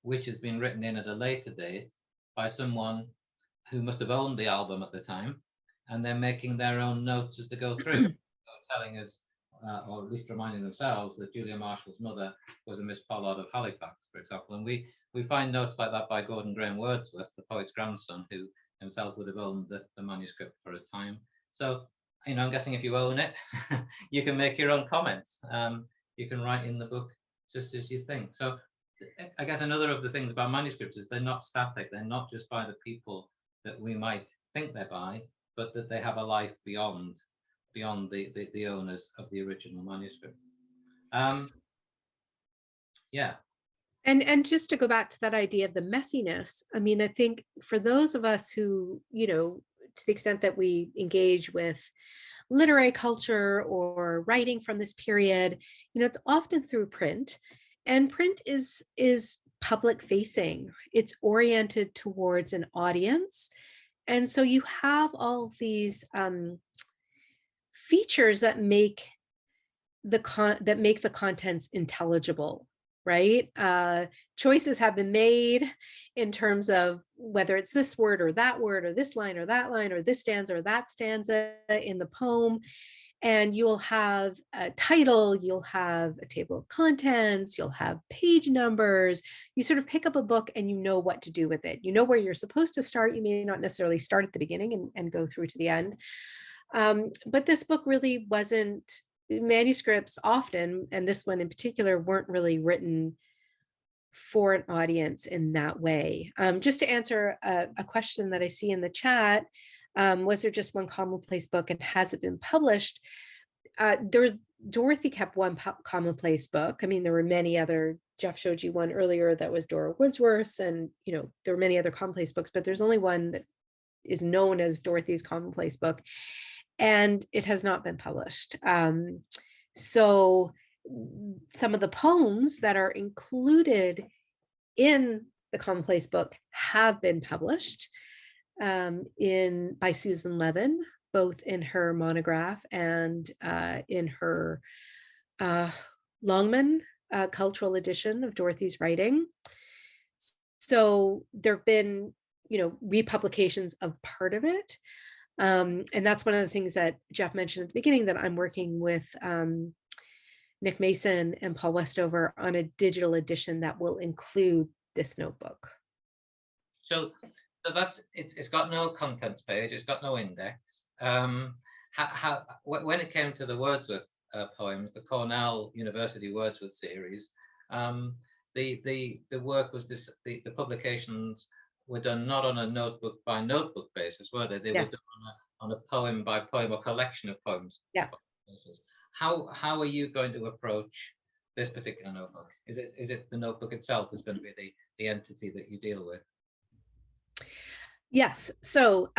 which has been written in at a later date by someone who must have owned the album at the time, and they're making their own notes as they go through, telling us, or at least reminding themselves, that Julia Marshall's mother was a Miss Pollard of Halifax, for example. And we find notes like that by Gordon Graham Wordsworth, the poet's grandson, who himself would have owned the manuscript for a time. So, you know, I'm guessing if you own it, you can make your own comments. You can write in the book just as you think. So I guess another of the things about manuscripts is they're not static. They're not just by the people that we might think they're by, but that they have a life beyond the owners of the original manuscript. Yeah. And just to go back to that idea of the messiness, I mean, I think for those of us who, you know, to the extent that we engage with literary culture or writing from this period, you know, it's often through print, and print is public facing. It's oriented towards an audience. And so you have all these features that make the contents intelligible, right? Choices have been made in terms of whether it's this word or this line or that line or this stanza or that stanza in the poem. And you'll have a title, you'll have a table of contents, you'll have page numbers. You sort of pick up a book and you know what to do with it. You know where you're supposed to start. You may not necessarily start at the beginning and go through to the end. But this book really wasn't, manuscripts often, and this one in particular, weren't really written for an audience in that way. Just to answer a question that I see in the chat, was there just one Commonplace book and has it been published? Dorothy kept one Commonplace book. I mean, there were many other, Jeff showed you one earlier that was Dora Wordsworth's, and you know, there were many other Commonplace books, but there's only one that is known as Dorothy's Commonplace book, and it has not been published. So some of the poems that are included in the Commonplace book have been published by Susan Levin, both in her monograph and in her Longman cultural edition of Dorothy's writing. So there have been, you know, republications of part of it. And that's one of the things that Jeff mentioned at the beginning, that I'm working with Nick Mason and Paul Westover on a digital edition that will include this notebook. So that's, it's got no contents page, it's got no index. When it came to the Wordsworth poems, the Cornell University Wordsworth series, the work was the publications were done not on a notebook by notebook basis, were they? They were done on a poem by poem or collection of poems. Yeah. Basis. How are you going to approach this particular notebook? Is it the notebook itself is going to be the entity that you deal with? Yes. So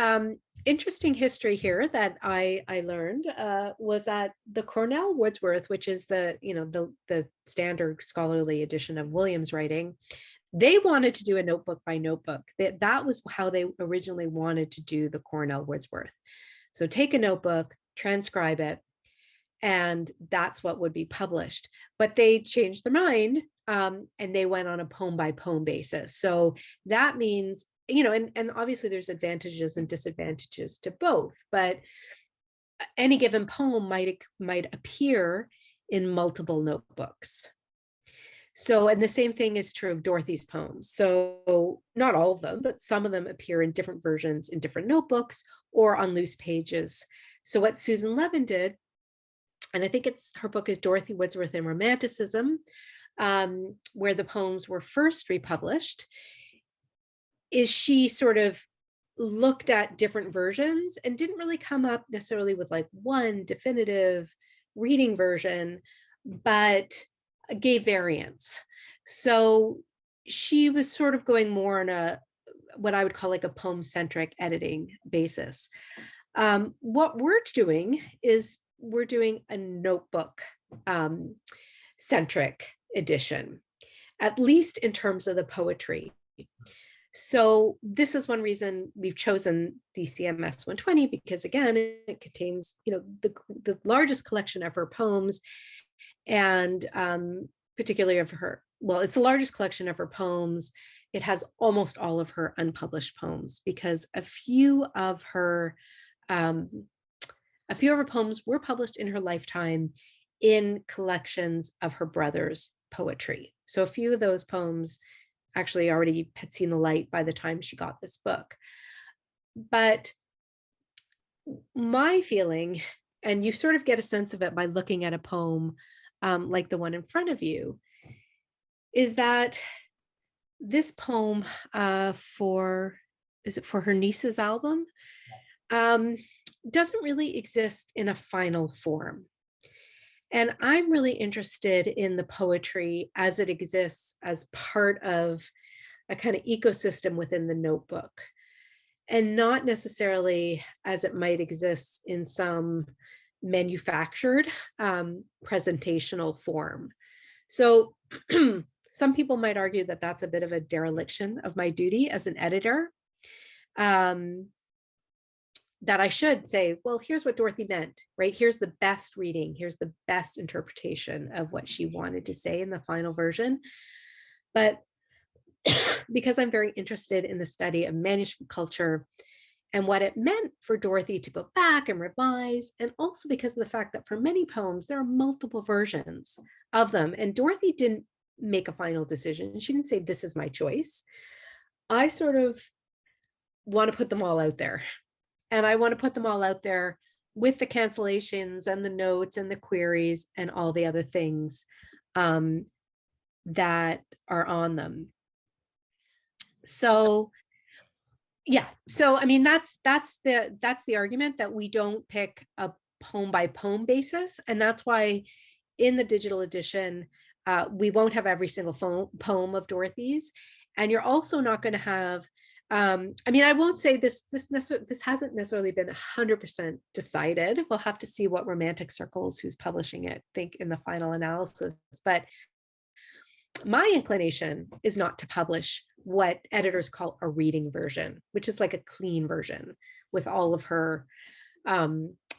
interesting history here that I learned was that the Cornell Wordsworth, which is the standard scholarly edition of Williams' writing, they wanted to do a notebook by notebook. That was how they originally wanted to do the Cornell Wordsworth. So take a notebook, transcribe it, and that's what would be published. But they changed their mind and they went on a poem by poem basis. So that means, you know, and obviously there's advantages and disadvantages to both, but any given poem might appear in multiple notebooks. So, and the same thing is true of Dorothy's poems. So not all of them, but some of them appear in different versions in different notebooks or on loose pages. So what Susan Levin did, and I think her book is Dorothy Wordsworth and Romanticism, where the poems were first republished, is she sort of looked at different versions and didn't really come up necessarily with like one definitive reading version, but gave variants. So she was sort of going more on a what I would call like a poem-centric editing basis. What we're doing is we're doing a notebook centric edition, at least in terms of the poetry. So this is one reason we've chosen the CMS 120, because again, it contains, the largest collection of her poems, and particularly of her, well, it's the largest collection of her poems. It has almost all of her unpublished poems, because a few of her poems were published in her lifetime in collections of her brother's poetry. So a few of those poems actually already had seen the light by the time she got this book. But my feeling, and you sort of get a sense of it by looking at a poem like the one in front of you, is that this poem for her niece's album doesn't really exist in a final form. And I'm really interested in the poetry as it exists as part of a kind of ecosystem within the notebook, and not necessarily as it might exist in some manufactured presentational form. So some people might argue that that's a bit of a dereliction of my duty as an editor. That I should say, well, here's what Dorothy meant, right? Here's the best reading. Here's the best interpretation of what she wanted to say in the final version. But because I'm very interested in the study of manuscript culture and what it meant for Dorothy to go back and revise, and also because of the fact that for many poems, there are multiple versions of them. And Dorothy didn't make a final decision. She didn't say, this is my choice. I sort of want to put them all out there. And I want to put them all out there with the cancellations and the notes and the queries and all the other things that are on them. So, yeah. So, I mean, that's the argument, that we don't pick a poem by poem basis. And that's why in the digital edition, we won't have every single poem of Dorothy's. And you're also not going to have, I mean, I won't say this hasn't necessarily been 100% decided. We'll have to see what Romantic Circles, who's publishing it, think in the final analysis. But my inclination is not to publish what editors call a reading version, which is like a clean version with all of her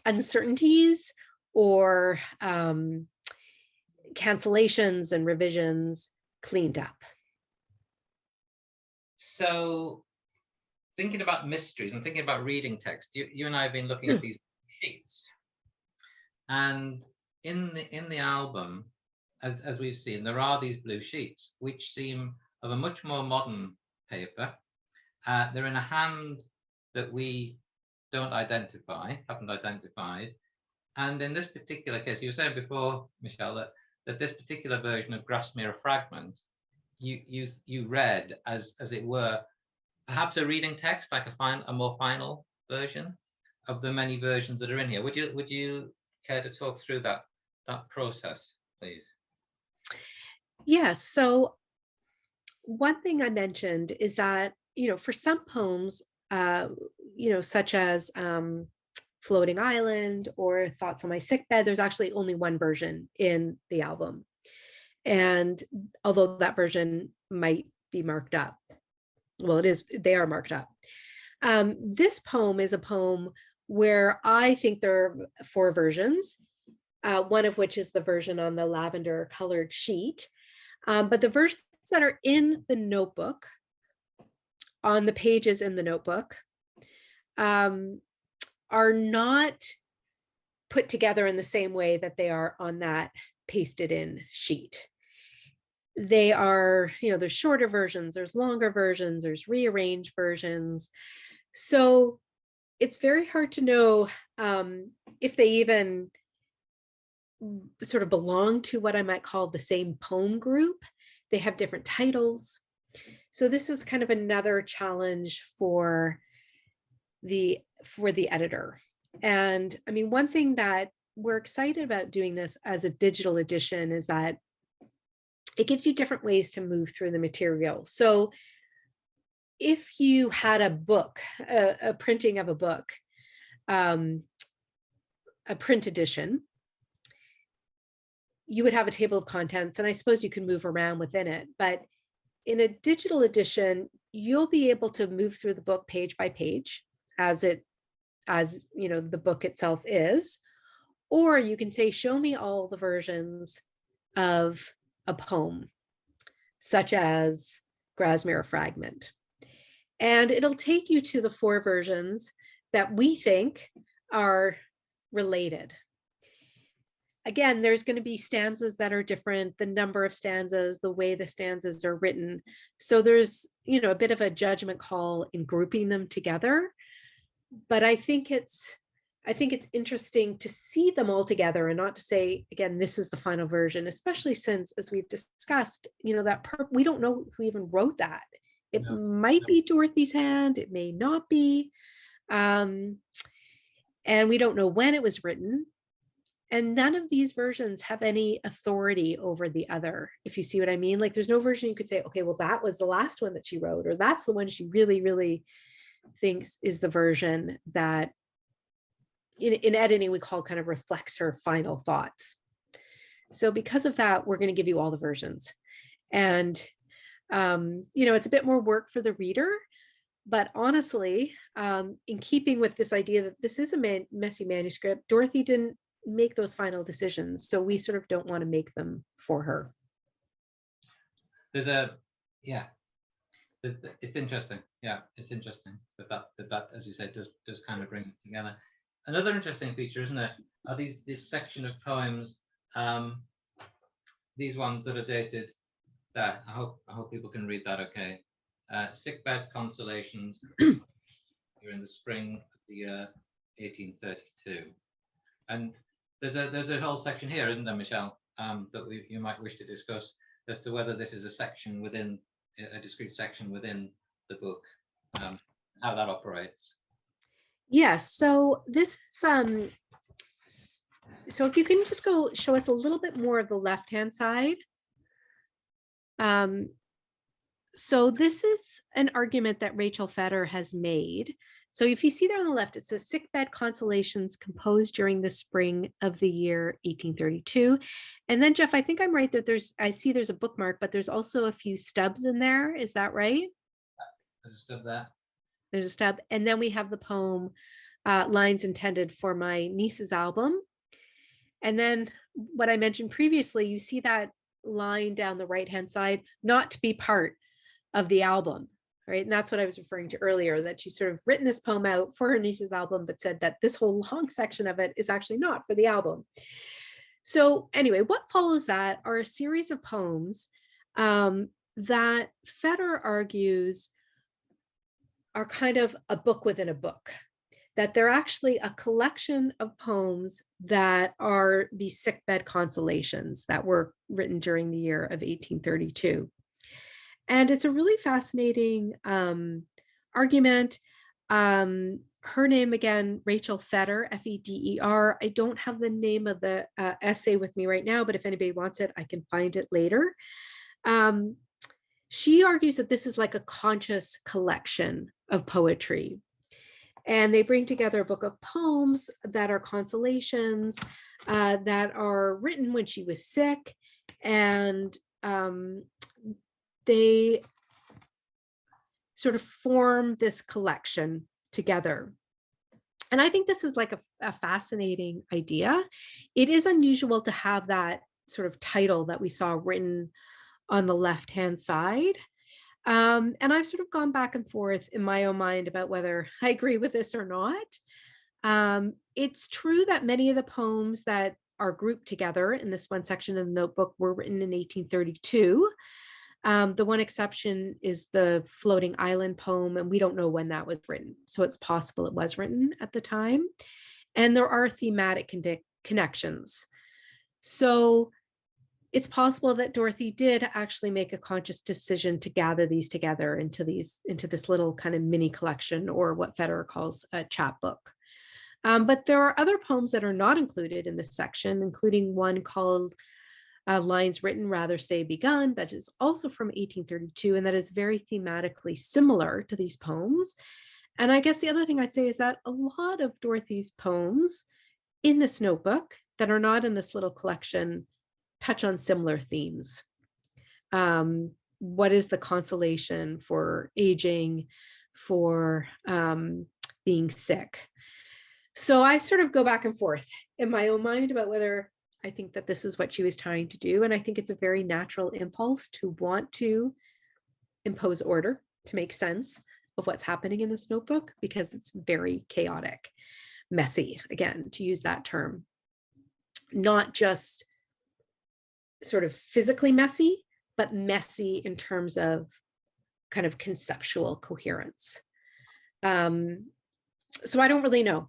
uncertainties or cancellations and revisions cleaned up. So thinking about mysteries and thinking about reading text, you and I have been looking at these sheets, and in the album, as we've seen, there are these blue sheets which seem of a much more modern paper. They're in a hand that we haven't identified, and in this particular case, you were saying before, Michelle, that this particular version of Grasmere Fragment you read as it were perhaps a reading text, like a more final version of the many versions that are in here. Would you care to talk through that process, please? Yes. So one thing I mentioned is that, for some poems, such as Floating Island or Thoughts on My Sickbed, there's actually only one version in the album. And although that version might be marked up, well, they are marked up. This poem is a poem where I think there are 4 versions, one of which is the version on the lavender colored sheet. But the versions that are in the notebook, on the pages in the notebook, are not put together in the same way that they are on that pasted in sheet. They are, there's shorter versions, there's longer versions, there's rearranged versions. So it's very hard to know if they even sort of belong to what I might call the same poem group. They have different titles. So this is kind of another challenge for for the editor. And I mean, one thing that we're excited about doing this as a digital edition is that it gives you different ways to move through the material. So if you had a book, a printing of a book, a print edition, you would have a table of contents, and I suppose you can move around within it. But in a digital edition, you'll be able to move through the book page by page as you know, the book itself is, or you can say, show me all the versions of a poem, such as Grasmere Fragment. And it'll take you to the 4 versions that we think are related. Again, there's going to be stanzas that are different, the number of stanzas, the way the stanzas are written. So there's, you know, a bit of a judgment call in grouping them together. But I think it's interesting to see them all together and not to say, again, this is the final version, especially since, as we've discussed, you know, that we don't know who even wrote that. It might be Dorothy's hand, it may not be. And we don't know when it was written. And none of these versions have any authority over the other, if you see what I mean. Like, there's no version you could say, okay, well, that was the last one that she wrote, or that's the one she really, really thinks is the version that in editing we call kind of reflects her final thoughts. So because of that, we're going to give you all the versions. And, you know, it's a bit more work for the reader, but honestly, in keeping with this idea that this is a messy manuscript, Dorothy didn't make those final decisions, so we sort of don't want to make them for her. There's it's interesting. Yeah, it's interesting that as you said, does kind of bring it together. Another interesting feature, isn't it, are this section of poems, these ones that are dated there. I hope people can read that okay. Sickbed Consolations during the spring of the year 1832. And there's a whole section here, isn't there, Michelle, that you might wish to discuss as to whether this is a section within a discrete section within the book, how that operates. Yes, so this is so if you can just go show us a little bit more of the left-hand side. So this is an argument that Rachel Fetter has made. So if you see there on the left, it says sickbed consolations composed during the spring of the year 1832. And then, Jeff, I think I'm right that I see there's a bookmark, but there's also a few stubs in there. Is that right? There's a stub there. There's a stub. And then we have the poem, Lines Intended for My Niece's Album. And then what I mentioned previously, you see that line down the right-hand side, not to be part of the album. Right. And that's what I was referring to earlier, that she's sort of written this poem out for her niece's album, but said that this whole long section of it is actually not for the album. So anyway, what follows that are a series of poems that Fetter argues are kind of a book within a book, that they're actually a collection of poems that are these sickbed consolations that were written during the year of 1832. And it's a really fascinating argument. Her name again, Rachel Fetter, F-E-D-E-R. I don't have the name of the essay with me right now, but if anybody wants it, I can find it later. She argues that this is like a conscious collection of poetry. And they bring together a book of poems that are consolations, that are written when she was sick, and they sort of form this collection together. And I think this is like a fascinating idea. It is unusual to have that sort of title that we saw written on the left-hand side. And I've sort of gone back and forth in my own mind about whether I agree with this or not. It's true that many of the poems that are grouped together in this one section of the notebook were written in 1832. The one exception is the Floating Island poem, and we don't know when that was written. So it's possible it was written at the time. And there are thematic connections. So it's possible that Dorothy did actually make a conscious decision to gather these together into this little kind of mini collection, or what Federer calls a chapbook. But there are other poems that are not included in this section, including one called Lines Written Rather Say Begun, that is also from 1832, and that is very thematically similar to these poems. And I guess the other thing I'd say is that a lot of Dorothy's poems in this notebook that are not in this little collection touch on similar themes. What is the consolation for aging, for being sick? So I sort of go back and forth in my own mind about whether I think that this is what she was trying to do. And I think it's a very natural impulse to want to impose order, to make sense of what's happening in this notebook, because it's very chaotic, messy, again, to use that term. Not just sort of physically messy, but messy in terms of kind of conceptual coherence. So I don't really know.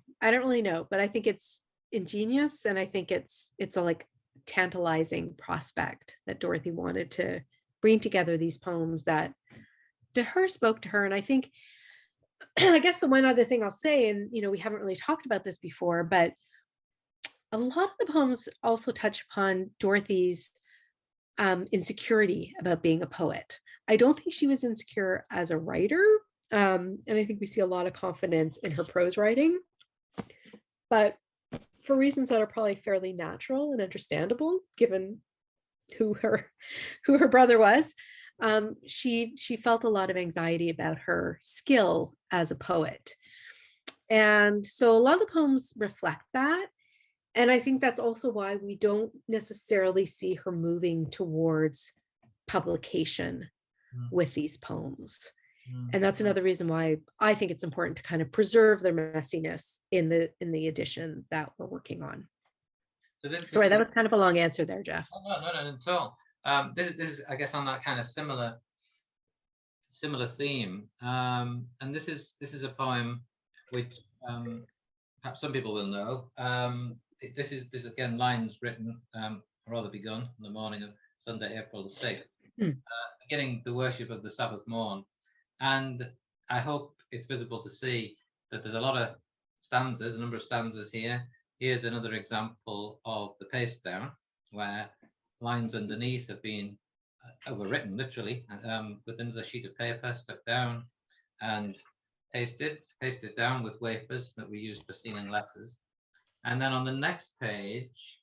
But I think it's ingenious, and I think it's a like tantalizing prospect that Dorothy wanted to bring together these poems that to her spoke to her. And I think, I guess the one other thing I'll say, and we haven't really talked about this before, but a lot of the poems also touch upon Dorothy's insecurity about being a poet. I don't think she was insecure as a writer. And I think we see a lot of confidence in her prose writing, but for reasons that are probably fairly natural and understandable, given who her brother was, she felt a lot of anxiety about her skill as a poet. And so a lot of the poems reflect that. And I think that's also why we don't necessarily see her moving towards publication with these poems. And that's another reason why I think it's important to kind of preserve their messiness in the edition that we're working on. So sorry, that was kind of a long answer there, Jeff. No, not at all. This is, I guess, on that kind of similar theme. And this is a poem which perhaps some people will know. This is again lines written, rather begun on the morning of Sunday, April the 6th, beginning the worship of the Sabbath morn. And I hope it's visible to see that there's a lot of stanzas, a number of stanzas here. Here's another example of the paste down, where lines underneath have been overwritten, literally, with another sheet of paper stuck down and pasted down with wafers that we used for sealing letters. And then on the next page,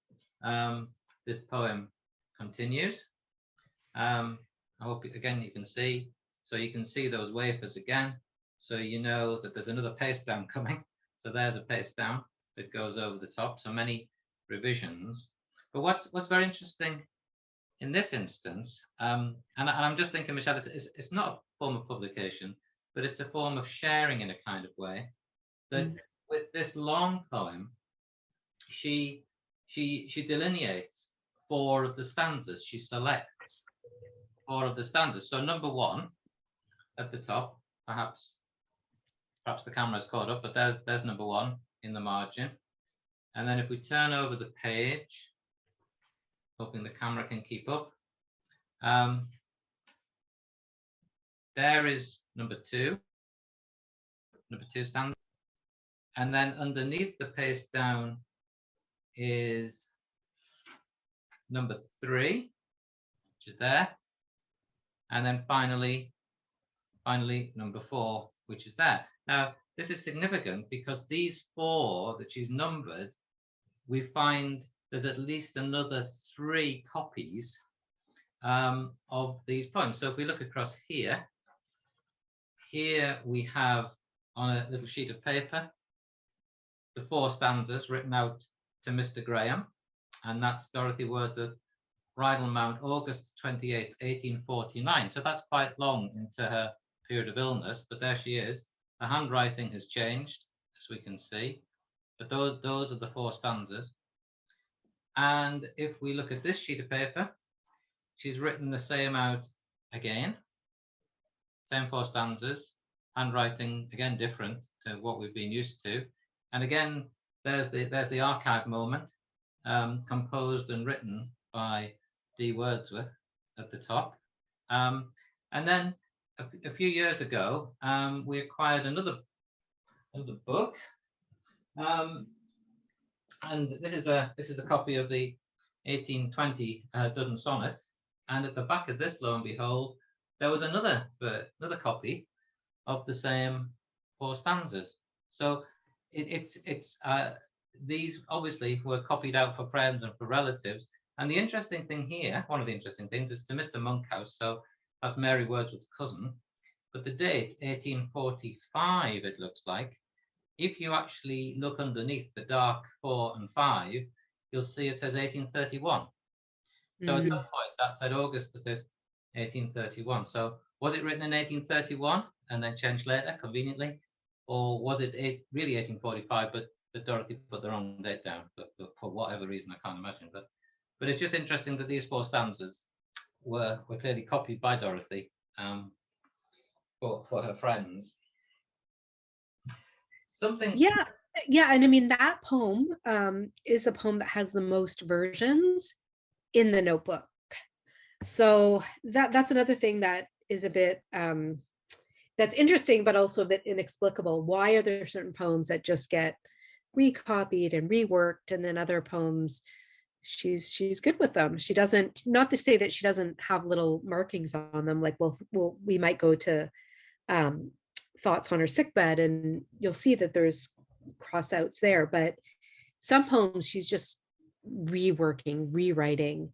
this poem continues. I hope, again, you can see. So you can see those wafers again. So you know that there's another paste down coming. So there's a paste down that goes over the top. So many revisions. But what's very interesting in this instance, and I'm just thinking, Michelle, it's not a form of publication, but it's a form of sharing in a kind of way. That with this long poem, she delineates 4 of the stanzas. She selects 4 of the stanzas. So number 1 at the top, perhaps the camera's caught up, but there's number 1 in the margin. And then if we turn over the page, hoping the camera can keep up, there is number 2 stanza. And then underneath the paste down is number 3, which is there. And then finally number 4, which is there. Now, this is significant because these 4 that she's numbered, we find there's at least another 3 copies of these poems. So if we look across here we have on a little sheet of paper the 4 stanzas written out to Mr. Graham, and that's Dorothy Wordsworth, Bridal Mount, August 28, 1849. So that's quite long into her period of illness, but there she is. The handwriting has changed, as we can see, but those are the 4 stanzas. And if we look at this sheet of paper, she's written the same out again, same 4 stanzas, handwriting again different to what we've been used to. And again, there's the archive moment, composed and written by D. Wordsworth at the top. And then a few years ago, we acquired another book, and this is a copy of the 1820 Dudden Sonnets. And at the back of this, lo and behold, there was another copy of the same 4 stanzas. So these obviously were copied out for friends and for relatives. And the interesting thing here, one of the interesting things, is to Mr. Monkhouse. So that's Mary Wordsworth's cousin. But the date, 1845, it looks like. If you actually look underneath the dark 4 and 5, you'll see it says 1831. So at some point that said August the 5th, 1831. So was it written in 1831 and then changed later, conveniently? Or was it really 1845, but Dorothy put the wrong date down for whatever reason? I can't imagine. But it's just interesting that these 4 stanzas were clearly copied by Dorothy for her friends. Yeah, and I mean that poem is a poem that has the most versions in the notebook. So that's another thing that is a bit that's interesting, but also a bit inexplicable. Why are there certain poems that just get recopied and reworked, and then other poems she's good with them? She doesn't, not to say that she doesn't have little markings on them, like we might go to thoughts on her sickbed and you'll see that there's cross outs there, but some poems she's just reworking, rewriting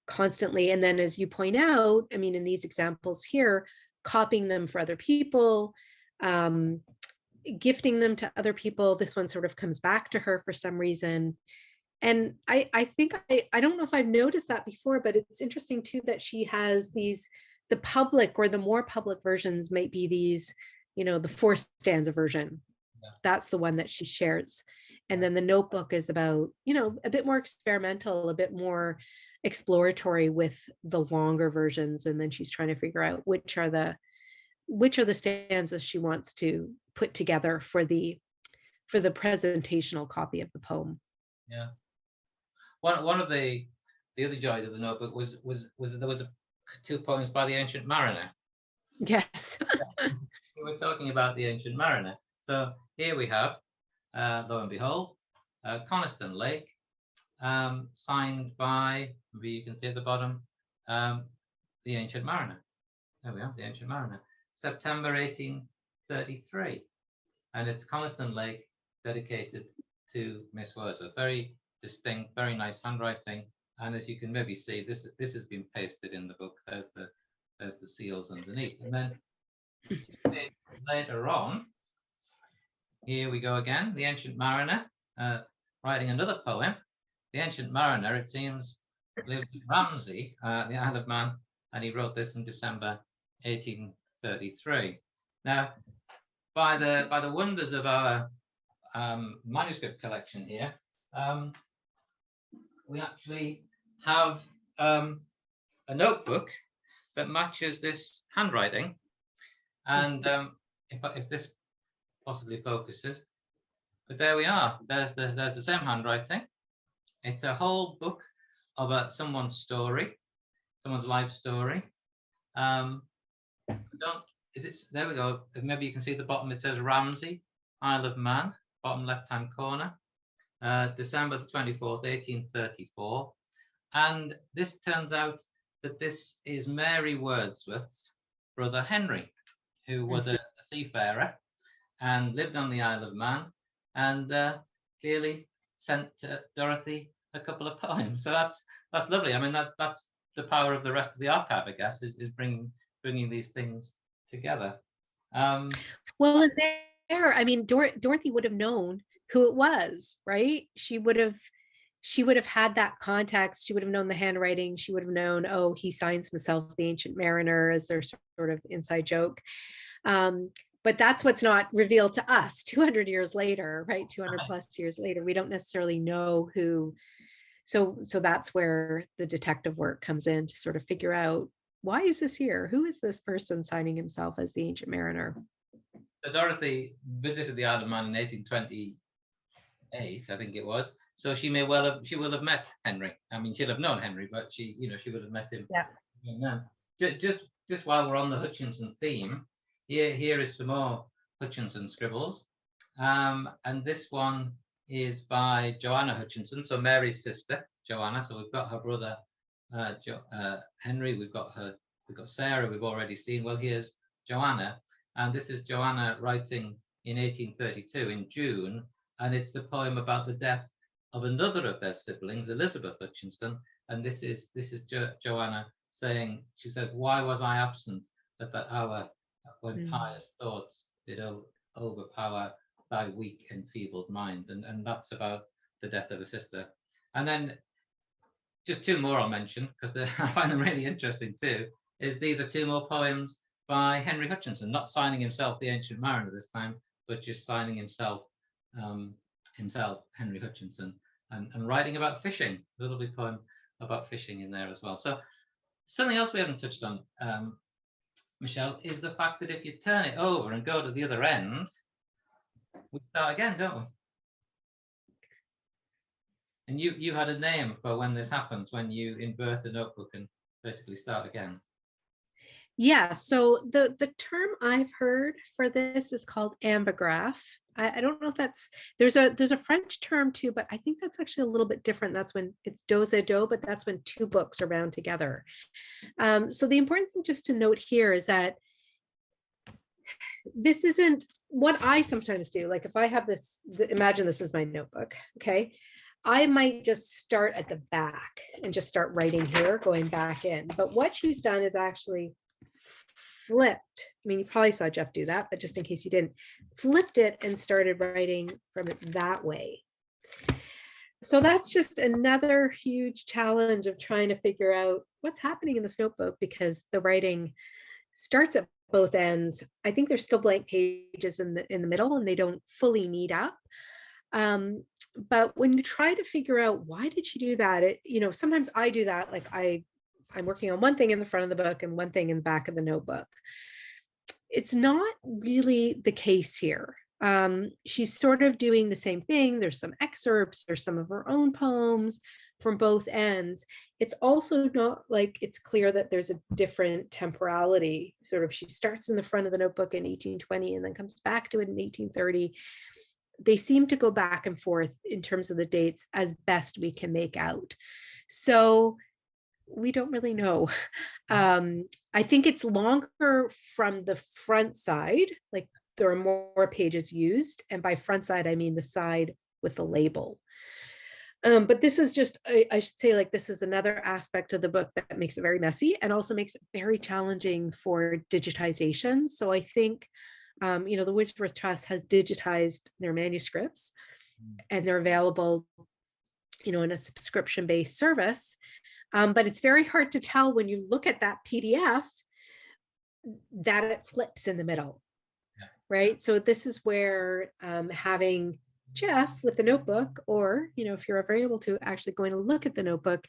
constantly. And then, as you point out, I mean, in these examples here, copying them for other people, gifting them to other people. This one sort of comes back to her for some reason. And I think I don't know if I've noticed that before, but it's interesting too that she has these, the public or the more public versions might be these, the 4 stanza version. Yeah. That's the one that she shares. And then the notebook is about, a bit more experimental, a bit more exploratory with the longer versions. And then she's trying to figure out which are the stanzas she wants to put together for the presentational copy of the poem. Yeah. One of the other joys of the notebook was there was 2 poems by the Ancient Mariner. Yes. We were talking about the Ancient Mariner. So here we have, lo and behold, Coniston Lake, signed by, maybe you can see at the bottom, the Ancient Mariner. There we are, the Ancient Mariner. September 1833. And it's Coniston Lake, dedicated to Miss Wordsworth. Very distinct, very nice handwriting. And as you can maybe see, this has been pasted in the book. There's the seals underneath. And then later on, here we go again, the Ancient Mariner, writing another poem. The Ancient Mariner, it seems, lived in Ramsey, the Isle of Man, and he wrote this in December 1833. Now, by the wonders of our manuscript collection here, we actually have a notebook that matches this handwriting. And if this possibly focuses, but there we are. There's the same handwriting. It's a whole book of someone's story, someone's life story. There we go. Maybe you can see at the bottom, it says Ramsey, Isle of Man, bottom left-hand corner, December the 24th, 1834. And this turns out that this is Mary Wordsworth's brother Henry, who was a seafarer and lived on the Isle of Man, and clearly sent Dorothy a couple of poems. So that's lovely. I mean, that's the power of the rest of the archive, I guess, is bringing these things together. Well, and there, I mean, Dorothy would have known who it was, right? She would have had that context. She would have known the handwriting. She would have known, oh, he signs himself the Ancient Mariner as their sort of inside joke. But that's what's not revealed to us 200 years later, right? 200 plus years later, we don't necessarily know who. So that's where the detective work comes in to sort of figure out, why is this here? Who is this person signing himself as the Ancient Mariner? So Dorothy visited the Isle of Man in 1828, I think it was, So she will have met Henry. I mean, she'll have known Henry, but she would have met him. Yeah. Just while we're on the Hutchinson theme, here is some more Hutchinson scribbles, and this one is by Joanna Hutchinson, so Mary's sister, Joanna. So we've got her brother Henry, we've got Sarah, we've already seen. Well, here's Joanna, and this is Joanna writing in 1832 in June, and it's the poem about the death of another of their siblings, Elizabeth Hutchinson, and this is Joanna saying, she said, "Why was I absent at that hour when pious thoughts did overpower thy weak enfeebled mind?" And that's about the death of a sister. And then just two more I'll mention, because I find them really interesting too, is these are two more poems by Henry Hutchinson, not signing himself the Ancient Mariner this time, but just signing himself, Henry Hutchinson, and writing about fishing. There's a lovely poem about fishing in there as well. So something else we haven't touched on, Michelle, is the fact that if you turn it over and go to the other end, we start again, don't we? And you had a name for when this happens, when you invert a notebook and basically start again. Yeah, so the term I've heard for this is called ambigraph. I don't know if that's, there's a French term too, but I think that's actually a little bit different. That's when it's dos et dos, but that's when two books are bound together. So the important thing just to note here is that this isn't what I sometimes do. Like if I have this, imagine this is my notebook, okay? I might just start at the back and just start writing here, going back in. But what she's done is actually flipped. I mean, you probably saw Jeff do that, but just in case you didn't, flipped it and started writing from it that way. So that's just another huge challenge of trying to figure out what's happening in this notebook, because the writing starts at both ends. I think there's still blank pages in the middle, and they don't fully meet up. But when you try to figure out why did she do that, sometimes I do that. Like I'm working on one thing in the front of the book and one thing in the back of the notebook. It's not really the case here. She's sort of doing the same thing. There's some excerpts, there's some of her own poems from both ends. It's also not like it's clear that there's a different temporality. Sort of, she starts in the front of the notebook in 1820 and then comes back to it in 1830. They seem to go back and forth in terms of the dates as best we can make out. So we don't really know. I think it's longer from the front side, like there are more pages used. And by front side, I mean the side with the label. But this is just, I should say, like, this is another aspect of the book that makes it very messy and also makes it very challenging for digitization. So I think, the Wordsworth Trust has digitized their manuscripts and they're available, in a subscription-based service. But it's very hard to tell when you look at that PDF that it flips in the middle, right? So this is where having Jeff with the notebook, or, if you're ever able to, actually going to look at the notebook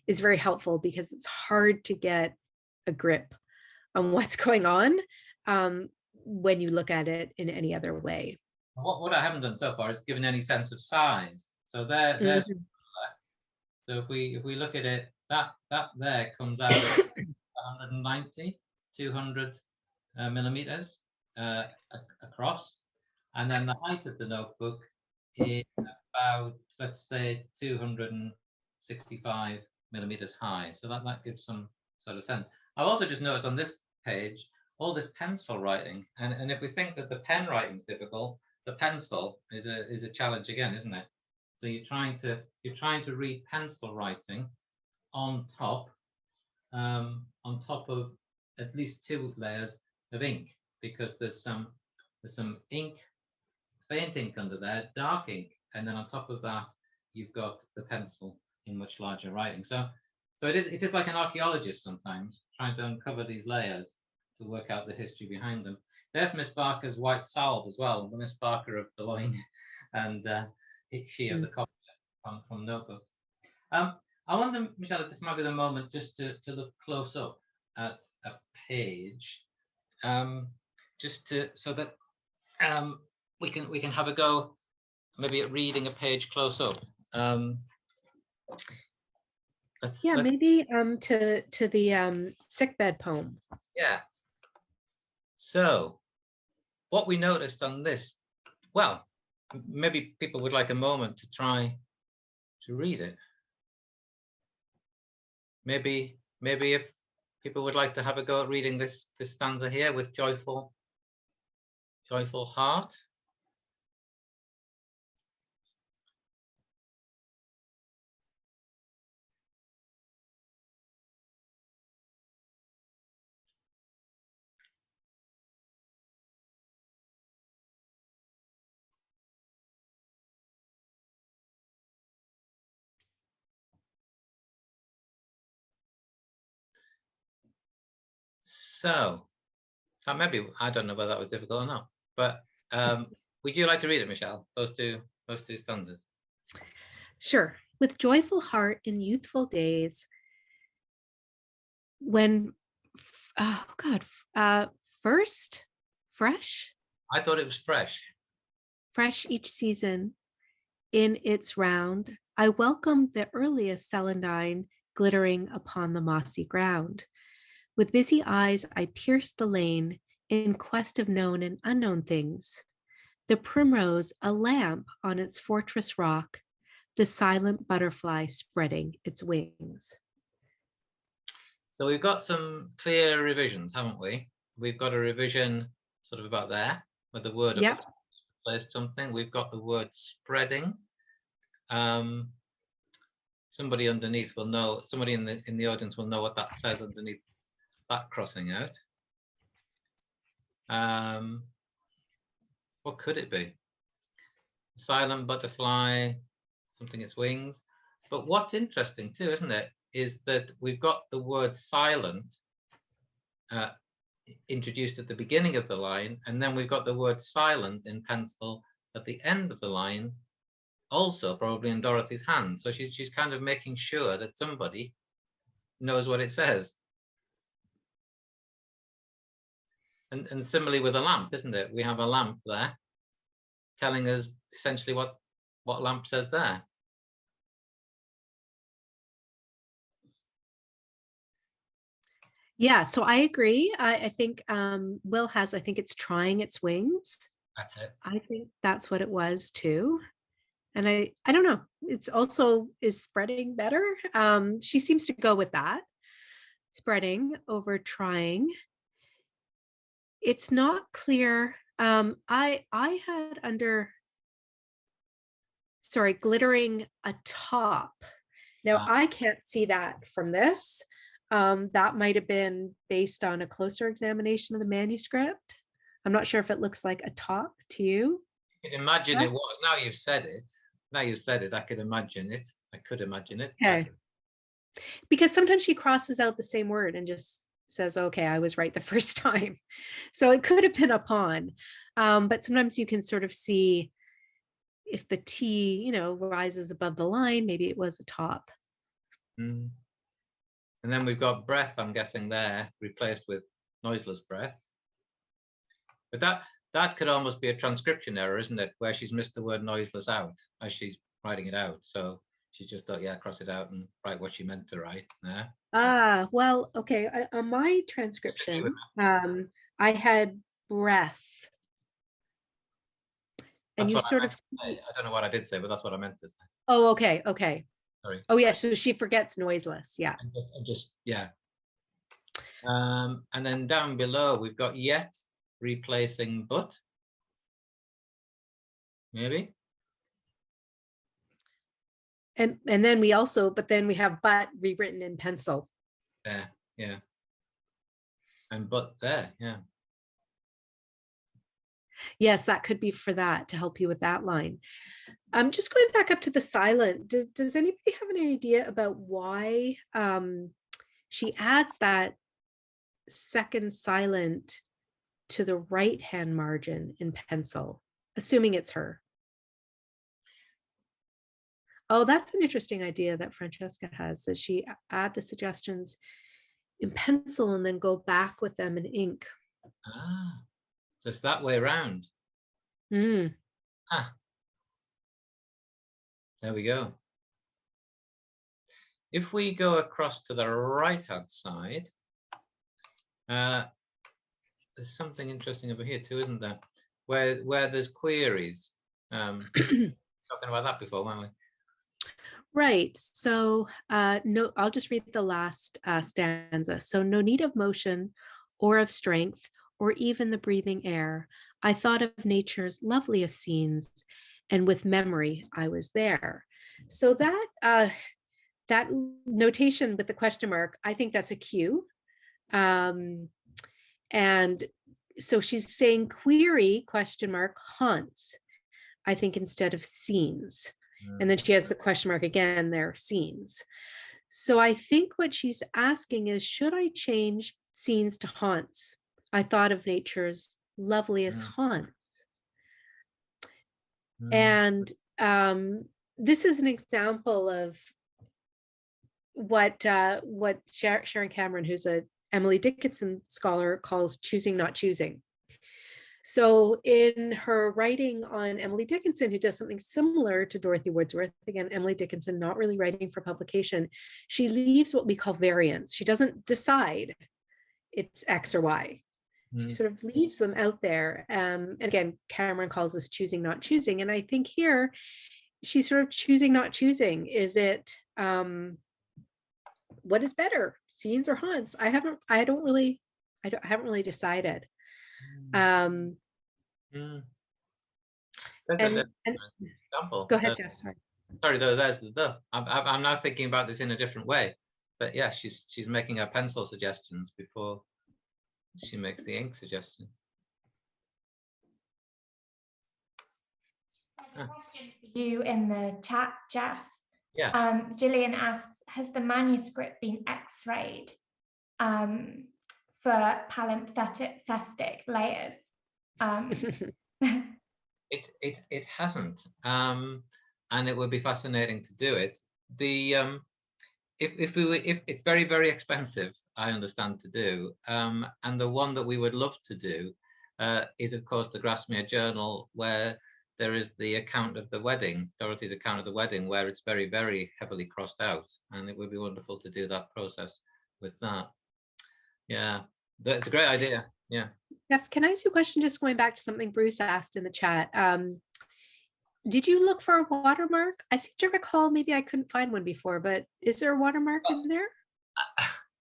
is very helpful, because it's hard to get a grip on what's going on when you look at it in any other way. What I haven't done so far is given any sense of size. So there's so if we look at it, that there comes out at 190, 200 millimeters across, and then the height of the notebook is about, let's say, 265 millimeters high. So that gives some sort of sense. I've also just noticed on this page all this pencil writing, and if we think that the pen writing is difficult, the pencil is a challenge again, isn't it? So you're trying to read pencil writing on top of at least two layers of ink, because there's some ink, faint ink under there, dark ink, and then on top of that you've got the pencil in much larger writing. So it is like an archaeologist sometimes trying to uncover these layers to work out the history behind them. There's Miss Barker's White Salve as well, the Miss Barker of Boulogne, and she of the copy from Notebook. I wonder, Michelle, if this might be the moment just to look close up at a page, so that we can have a go maybe at reading a page close up. Yeah, maybe to the sickbed poem. Yeah. So what we noticed on this, well, maybe people would like a moment to try to read it. Maybe if people would like to have a go at reading this stanza here with joyful heart. So maybe, I don't know whether that was difficult or not, but would you like to read it, Michelle? Those two stanzas. Sure. With joyful heart in youthful days, when, oh God, first, fresh? I thought it was fresh. Fresh each season in its round, I welcome the earliest celandine glittering upon the mossy ground. With busy eyes, I pierce the lane in quest of known and unknown things. The primrose, a lamp on its fortress rock, the silent butterfly spreading its wings. So we've got some clear revisions, haven't we? We've got a revision sort of about there, where the word replaced something. We've got the word spreading. Somebody underneath will know, somebody in the audience will know what that says underneath that crossing out. What could it be? Silent butterfly, something its wings. But what's interesting too, isn't it, is that we've got the word silent introduced at the beginning of the line, and then we've got the word silent in pencil at the end of the line, also probably in Dorothy's hand. So she's kind of making sure that somebody knows what it says. And similarly with a lamp, isn't it? We have a lamp there telling us essentially what lamp says there. Yeah, so I agree. I think Will has, I think it's trying its wings. That's it. I think that's what it was too. And I don't know, it's also is spreading better. She seems to go with that. Spreading over trying. It's not clear. I had under, sorry, glittering atop. Now I can't see that from this. That might have been based on a closer examination of the manuscript. I'm not sure if it looks like a top to you. You can imagine it was. Now you've said it. I could imagine it. Okay. Because sometimes she crosses out the same word and just says, okay, I was right the first time. So it could have been upon. But sometimes you can sort of see if the T, rises above the line, maybe it was a top. Mm. And then we've got breath, I'm guessing there, replaced with noiseless breath. But that could almost be a transcription error, isn't it? Where she's missed the word noiseless out as she's writing it out. So she's just thought, yeah, cross it out and write what she meant to write there. Well, okay. On my transcription, I had breath. And you sort of, I don't know what I did say, but that's what I meant to say. Oh, okay. Sorry. Oh yeah, so she forgets noiseless. Yeah. And just yeah. And then down below we've got yet replacing but. Maybe. And then we also, but then we have but rewritten in pencil. Yeah. And but there, yeah. Yes, that could be for that, to help you with that line. Just going back up to the silent, does anybody have any idea about why she adds that second silent to the right hand margin in pencil, assuming it's her? Oh, that's an interesting idea that Francesca has. Does she add the suggestions in pencil and then go back with them in ink? So it's that way around. There we go. if we go across to the right-hand side, there's something interesting over here too, isn't there? Where there's queries. Talking about that before, weren't we? Right. So no, I'll just read the last stanza. So no need of motion or of strength or even the breathing air. I thought of nature's loveliest scenes, and with memory I was there. So that that notation with the question mark, I think that's a cue. And so she's saying query question mark haunts, I think, instead of scenes. And then she has the question mark again there, scenes. So I think what she's asking is, should I change scenes to haunts? I thought of nature's loveliest haunts. And this is an example of what Sharon Cameron, who's a Emily Dickinson scholar, calls choosing, not choosing. So in her writing on Emily Dickinson, who does something similar to Dorothy Wordsworth, again, Emily Dickinson not really writing for publication, she leaves what we call variants. She doesn't decide it's X or Y. She sort of leaves them out there. And again, Cameron calls this choosing, not choosing. And I think here she's sort of choosing, not choosing. Is it, what is better, scenes or haunts? I haven't really decided. And example. Go ahead, Jeff. Sorry, though. There's the. I'm now thinking about this in a different way. But yeah, she's making her pencil suggestions before she makes the ink suggestion. There's a question for you in the chat, Jeff. Yeah. Gillian asks, has the manuscript been X-rayed for palimpsestic layers? It hasn't, and it would be fascinating to do it. The if it's very expensive, I understand, to do, and the one that we would love to do is of course the Grasmere Journal, where there is the account of the wedding, Dorothy's account of the wedding, where it's very heavily crossed out, and it would be wonderful to do that process with that. Yeah, that's a great idea. Yeah. Jeff, can I ask you a question, just going back to something Bruce asked in the chat? Did you look for a watermark? I seem to recall, maybe I couldn't find one before, but is there a watermark in there?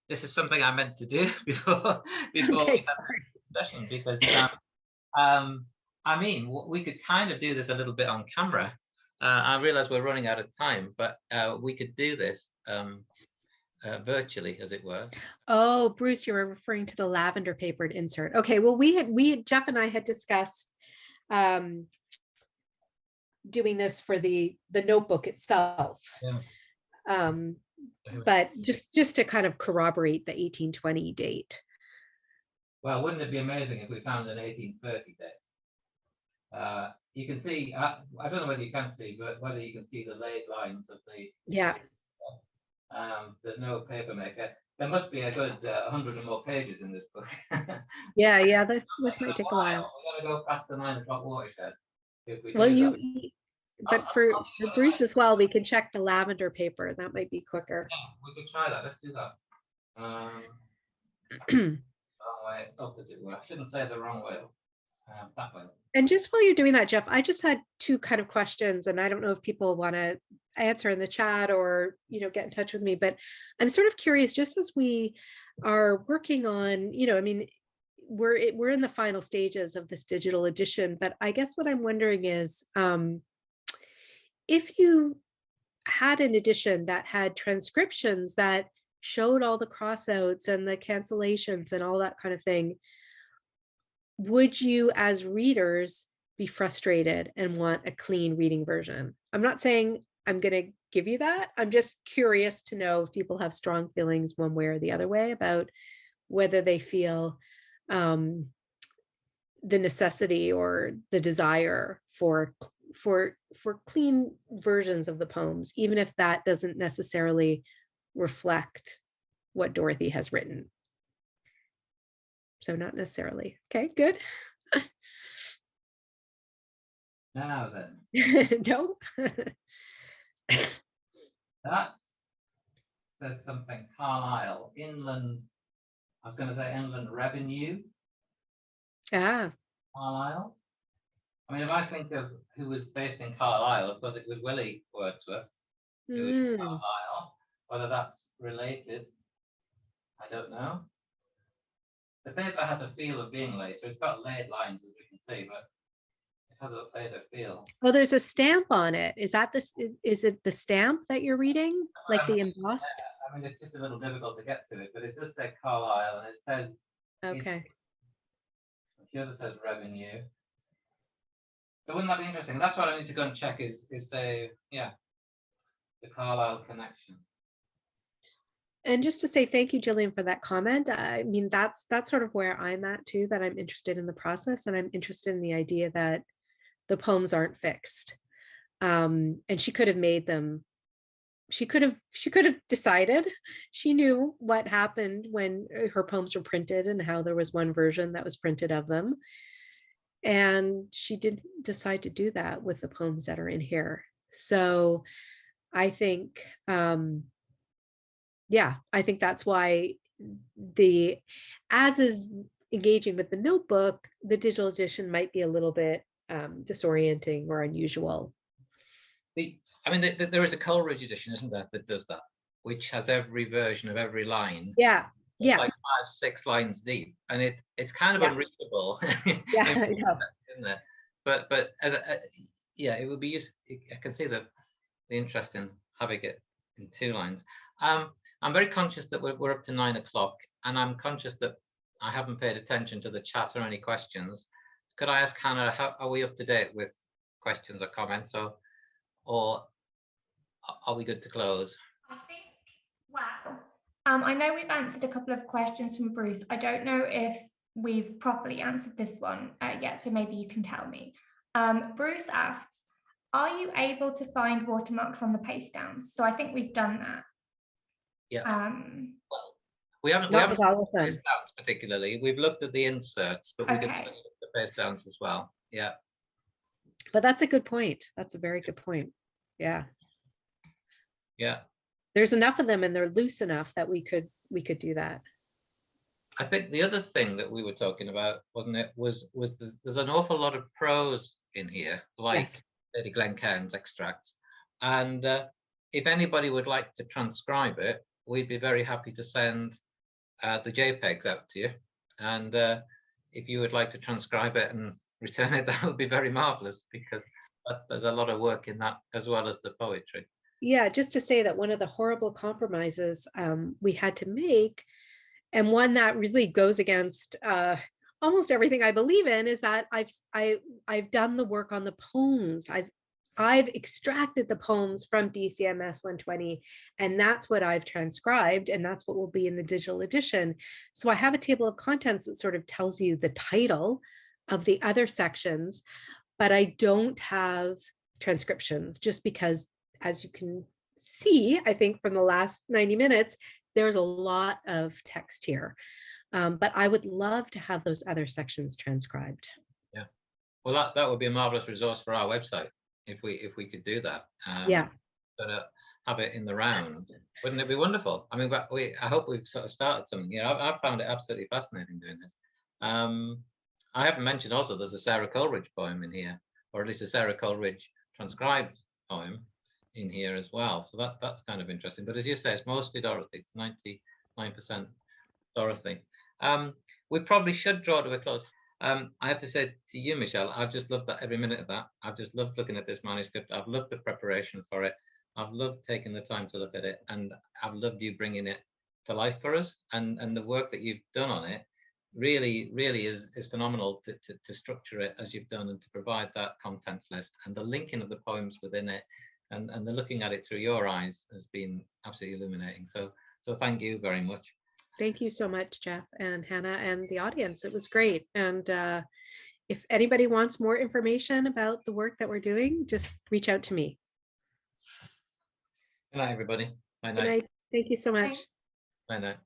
This is something I meant to do before we had this session, because I mean, we could kind of do this a little bit on camera. I realize we're running out of time, but we could do this virtually, as it were. Oh, Bruce, you were referring to the lavender papered insert. Okay, well, Jeff and I had discussed doing this for the notebook itself. Yeah. But just to kind of corroborate the 1820 date. Well, wouldn't it be amazing if we found an 1830 date? You can see, I don't know whether you can see, but whether you can see the laid lines of the. Yeah. There's no paper maker. There must be a good 100 or more pages in this book. Yeah, this might take a while. We gotta go past the 9 o'clock watershed. But for Bruce as well, we can check the lavender paper. That might be quicker. Yeah, we could try that. Let's do that. Wrong way up, as it were. I shouldn't say the wrong way up. That way. And just while you're doing that, Jeff, I just had two kind of questions, and I don't know if people want to answer in the chat or get in touch with me, but I'm sort of curious, just as we are working on, I mean, we're in the final stages of this digital edition, but I guess what I'm wondering is, if you had an edition that had transcriptions that showed all the crossouts and the cancellations and all that kind of thing, would you as readers be frustrated and want a clean reading version? I'm not saying I'm going to give you that. I'm just curious to know if people have strong feelings one way or the other way about whether they feel the necessity or the desire for clean versions of the poems, even if that doesn't necessarily reflect what Dorothy has written. So not necessarily. Okay, good. Now then. No. That says something, Carlisle, inland, I was going to say inland revenue, Ah, Carlisle. I mean, if I think of who was based in Carlisle, of course it was Willie Wordsworth, who was from Carlisle. Whether that's related, I don't know. The paper has a feel of being later. It's got laid lines, as we can see, but it has a later feel. well, there's a stamp on it. Is that this? Is it the stamp that you're reading, like the embossed? I mean, it's just a little difficult to get to it, but it does say Carlisle, and it says. Okay. The other says revenue. So wouldn't that be interesting? That's what I need to go and check. Is say, yeah, the Carlisle connection. And just to say thank you, Gillian, for that comment. I mean, that's sort of where I'm at too, that I'm interested in the process, and I'm interested in the idea that the poems aren't fixed. And she could have made them, she could have decided, she knew what happened when her poems were printed and how there was one version that was printed of them. And she didn't decide to do that with the poems that are in here. So I think, yeah, I think that's why as is engaging with the notebook, the digital edition might be a little bit disorienting or unusual. I mean, there is a Coleridge edition, isn't there, that does that, which has every version of every line. Yeah, it's yeah, like 5-6 lines deep, and it's kind of unreadable. yeah, I know. Isn't it? But as yeah, it would be useful. I can see the interest in having it in 2 lines. I'm very conscious that we're up to 9 o'clock, and I'm conscious that I haven't paid attention to the chat or any questions. Could I ask Hannah, how are we up to date with questions or comments, or are we good to close? I think, well, I know we've answered a couple of questions from Bruce. I don't know if we've properly answered this one yet, so maybe you can tell me. Bruce asks, are you able to find watermarks on the paste downs? So I think we've done that. Yeah. Well, we haven't paste downs particularly. We've looked at the inserts, but we could look at the paste downs as well. Yeah. But that's a good point. That's a very good point. Yeah. Yeah. There's enough of them, and they're loose enough that we could do that. I think the other thing that we were talking about, wasn't it, was there's an awful lot of prose in here, like Lady Glencairn's extracts. And if anybody would like to transcribe it, we'd be very happy to send the JPEGs out to you. And if you would like to transcribe it and return it, that would be very marvelous, because there's a lot of work in that, as well as the poetry. Yeah, just to say that one of the horrible compromises we had to make, and one that really goes against almost everything I believe in, is that I've done the work on the poems. I've extracted the poems from DCMS 120, and that's what I've transcribed, and that's what will be in the digital edition. So I have a table of contents that sort of tells you the title of the other sections, but I don't have transcriptions, just because, as you can see, I think from the last 90 minutes, there's a lot of text here. But I would love to have those other sections transcribed. Yeah, well, that would be a marvelous resource for our website if we could do that. Yeah, but have it in the round, wouldn't it be wonderful? I mean, I hope we've sort of started something. You know, I've found it absolutely fascinating doing this. I haven't mentioned also there's a Sarah Coleridge poem in here, or at least a Sarah Coleridge transcribed poem in here as well. So that's kind of interesting. But as you say, it's mostly Dorothy. It's 99% Dorothy. We probably should draw to a close. I have to say to you, Michelle, I've just loved that every minute of that. I've just loved looking at this manuscript. I've loved the preparation for it. I've loved taking the time to look at it, and I've loved you bringing it to life for us. And the work that you've done on it really is phenomenal to structure it as you've done, and to provide that contents list and the linking of the poems within it, and the looking at it through your eyes has been absolutely illuminating. So thank you very much. Thank you so much, Jeff and Hannah and the audience. It was great. And if anybody wants more information about the work that we're doing, just reach out to me. Good night, everybody. Bye night. Good night. Thank you so much. Bye night.